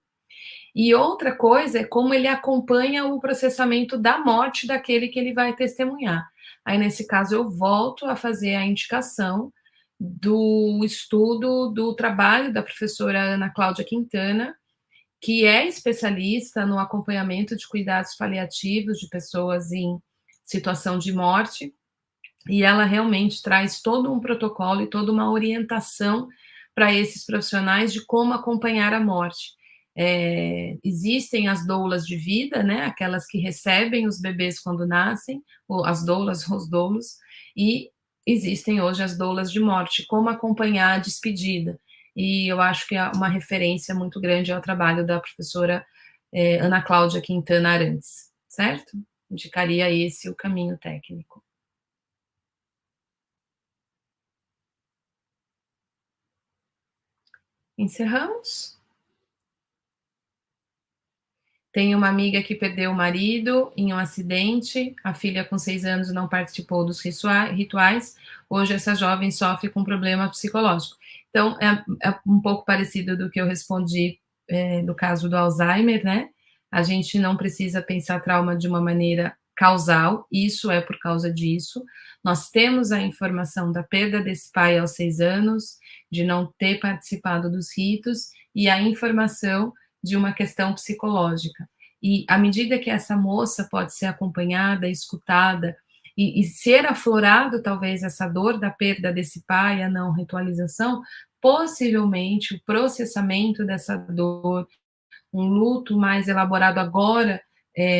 E outra coisa é como ele acompanha o processamento da morte daquele que ele vai testemunhar. Aí, nesse caso, eu volto a fazer a indicação do estudo do trabalho da professora Ana Cláudia Quintana, que é especialista no acompanhamento de cuidados paliativos de pessoas em situação de morte, e ela realmente traz todo um protocolo e toda uma orientação para esses profissionais de como acompanhar a morte. Existem as doulas de vida, né, aquelas que recebem os bebês quando nascem, ou as doulas, os doulos, e existem hoje as doulas de morte, como acompanhar a despedida. E eu acho que é uma referência muito grande ao trabalho da professora Ana Cláudia Quintana Arantes, certo? Indicaria esse o caminho técnico. Encerramos? Tem uma amiga que perdeu o marido em um acidente, a filha com 6 anos não participou dos rituais, hoje essa jovem sofre com um problema psicológico. Então, é um pouco parecido do que eu respondi no caso do Alzheimer, né? A gente não precisa pensar trauma de uma maneira causal, isso é por causa disso. Nós temos a informação da perda desse pai aos 6 anos, de não ter participado dos ritos, e a informação de uma questão psicológica. E à medida que essa moça pode ser acompanhada, escutada, e ser aflorado talvez essa dor da perda desse pai, a não ritualização, possivelmente o processamento dessa dor, um luto mais elaborado agora,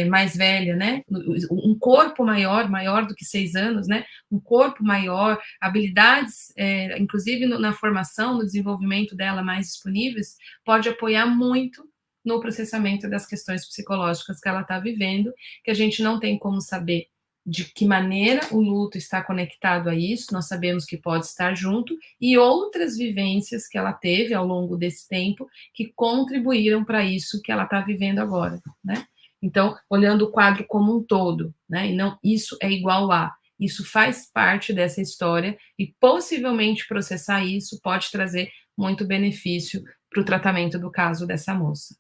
mais velha, né? Um corpo maior, maior do que 6 anos, né? Um corpo maior, habilidades, inclusive na formação, no desenvolvimento dela mais disponíveis, pode apoiar muito no processamento das questões psicológicas que ela está vivendo, que a gente não tem como saber de que maneira o luto está conectado a isso, nós sabemos que pode estar junto, e outras vivências que ela teve ao longo desse tempo que contribuíram para isso que ela está vivendo agora, né? Então, olhando o quadro como um todo, né? E não isso é igual a, isso faz parte dessa história e possivelmente processar isso pode trazer muito benefício para o tratamento do caso dessa moça.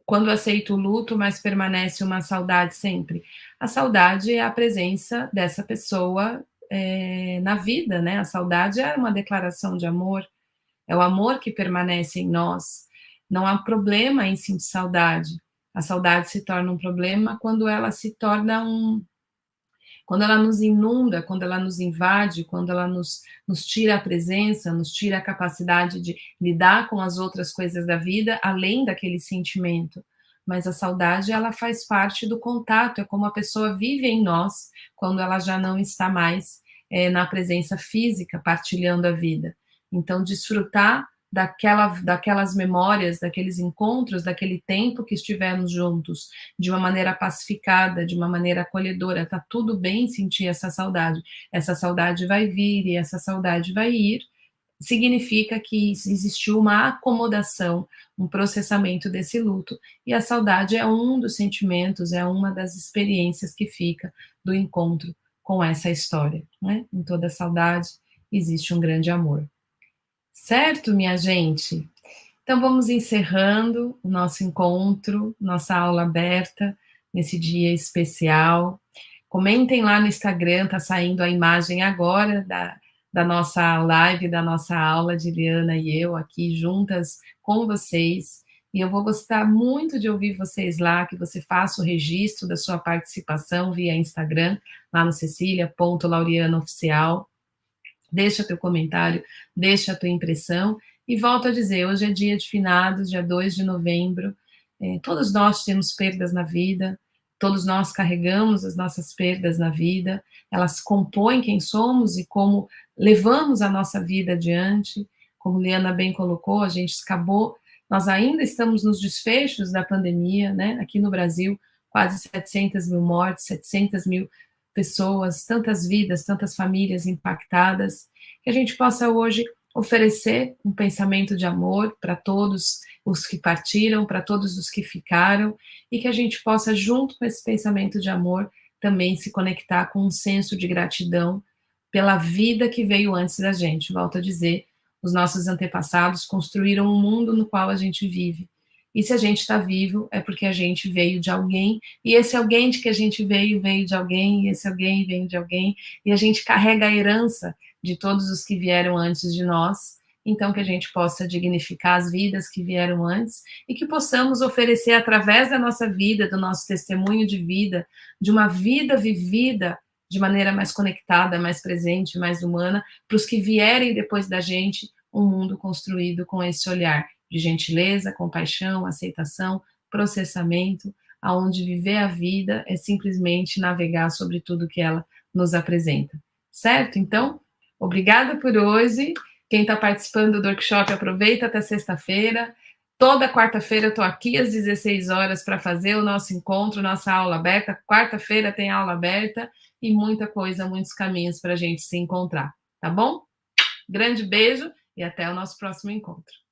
Quando aceito o luto, mas permanece uma saudade sempre. A saudade é a presença dessa pessoa na vida, né? A saudade é uma declaração de amor, é o amor que permanece em nós. Não há problema em sentir saudade. A saudade se torna um problema quando ela se torna quando ela nos inunda, quando ela nos invade, quando ela nos tira a presença, nos tira a capacidade de lidar com as outras coisas da vida, além daquele sentimento. Mas a saudade, ela faz parte do contato, é como a pessoa vive em nós quando ela já não está mais na presença física, partilhando a vida. Então, desfrutar daquelas memórias, daqueles encontros, daquele tempo que estivemos juntos, de uma maneira pacificada, de uma maneira acolhedora, tá tudo bem sentir essa saudade. Essa saudade vai vir e essa saudade vai ir, significa que existiu uma acomodação, um processamento desse luto, e a saudade é um dos sentimentos, é uma das experiências que fica do encontro com essa história, né? Em toda saudade existe um grande amor. Certo, minha gente? Então vamos encerrando o nosso encontro, nossa aula aberta, nesse dia especial. Comentem lá no Instagram, tá saindo a imagem agora da nossa live, da nossa aula de Liana e eu aqui juntas com vocês. E eu vou gostar muito de ouvir vocês lá, que você faça o registro da sua participação via Instagram, lá no cecilia.laureanoficial. Deixa teu comentário, deixa a tua impressão, e volto a dizer, hoje é dia de finados, dia 2 de novembro, todos nós temos perdas na vida, todos nós carregamos as nossas perdas na vida, elas compõem quem somos e como levamos a nossa vida adiante, como Liana bem colocou, a gente acabou, nós ainda estamos nos desfechos da pandemia, né, aqui no Brasil, quase 700 mil mortes, 700 mil pessoas, tantas vidas, tantas famílias impactadas, que a gente possa hoje oferecer um pensamento de amor para todos os que partiram, para todos os que ficaram, e que a gente possa, junto com esse pensamento de amor, também se conectar com um senso de gratidão pela vida que veio antes da gente. Volto a dizer, os nossos antepassados construíram um mundo no qual a gente vive. E se a gente está vivo, é porque a gente veio de alguém, e esse alguém de que a gente veio de alguém, e esse alguém veio de alguém, e a gente carrega a herança de todos os que vieram antes de nós, então que a gente possa dignificar as vidas que vieram antes, e que possamos oferecer através da nossa vida, do nosso testemunho de vida, de uma vida vivida de maneira mais conectada, mais presente, mais humana, para os que vierem depois da gente, um mundo construído com esse olhar de gentileza, compaixão, aceitação, processamento, aonde viver a vida é simplesmente navegar sobre tudo que ela nos apresenta. Certo? Então, obrigada por hoje. Quem está participando do workshop, aproveita até sexta-feira. Toda quarta-feira eu estou aqui às 16 horas para fazer o nosso encontro, nossa aula aberta. Quarta-feira tem aula aberta e muita coisa, muitos caminhos para a gente se encontrar. Tá bom? Grande beijo e até o nosso próximo encontro.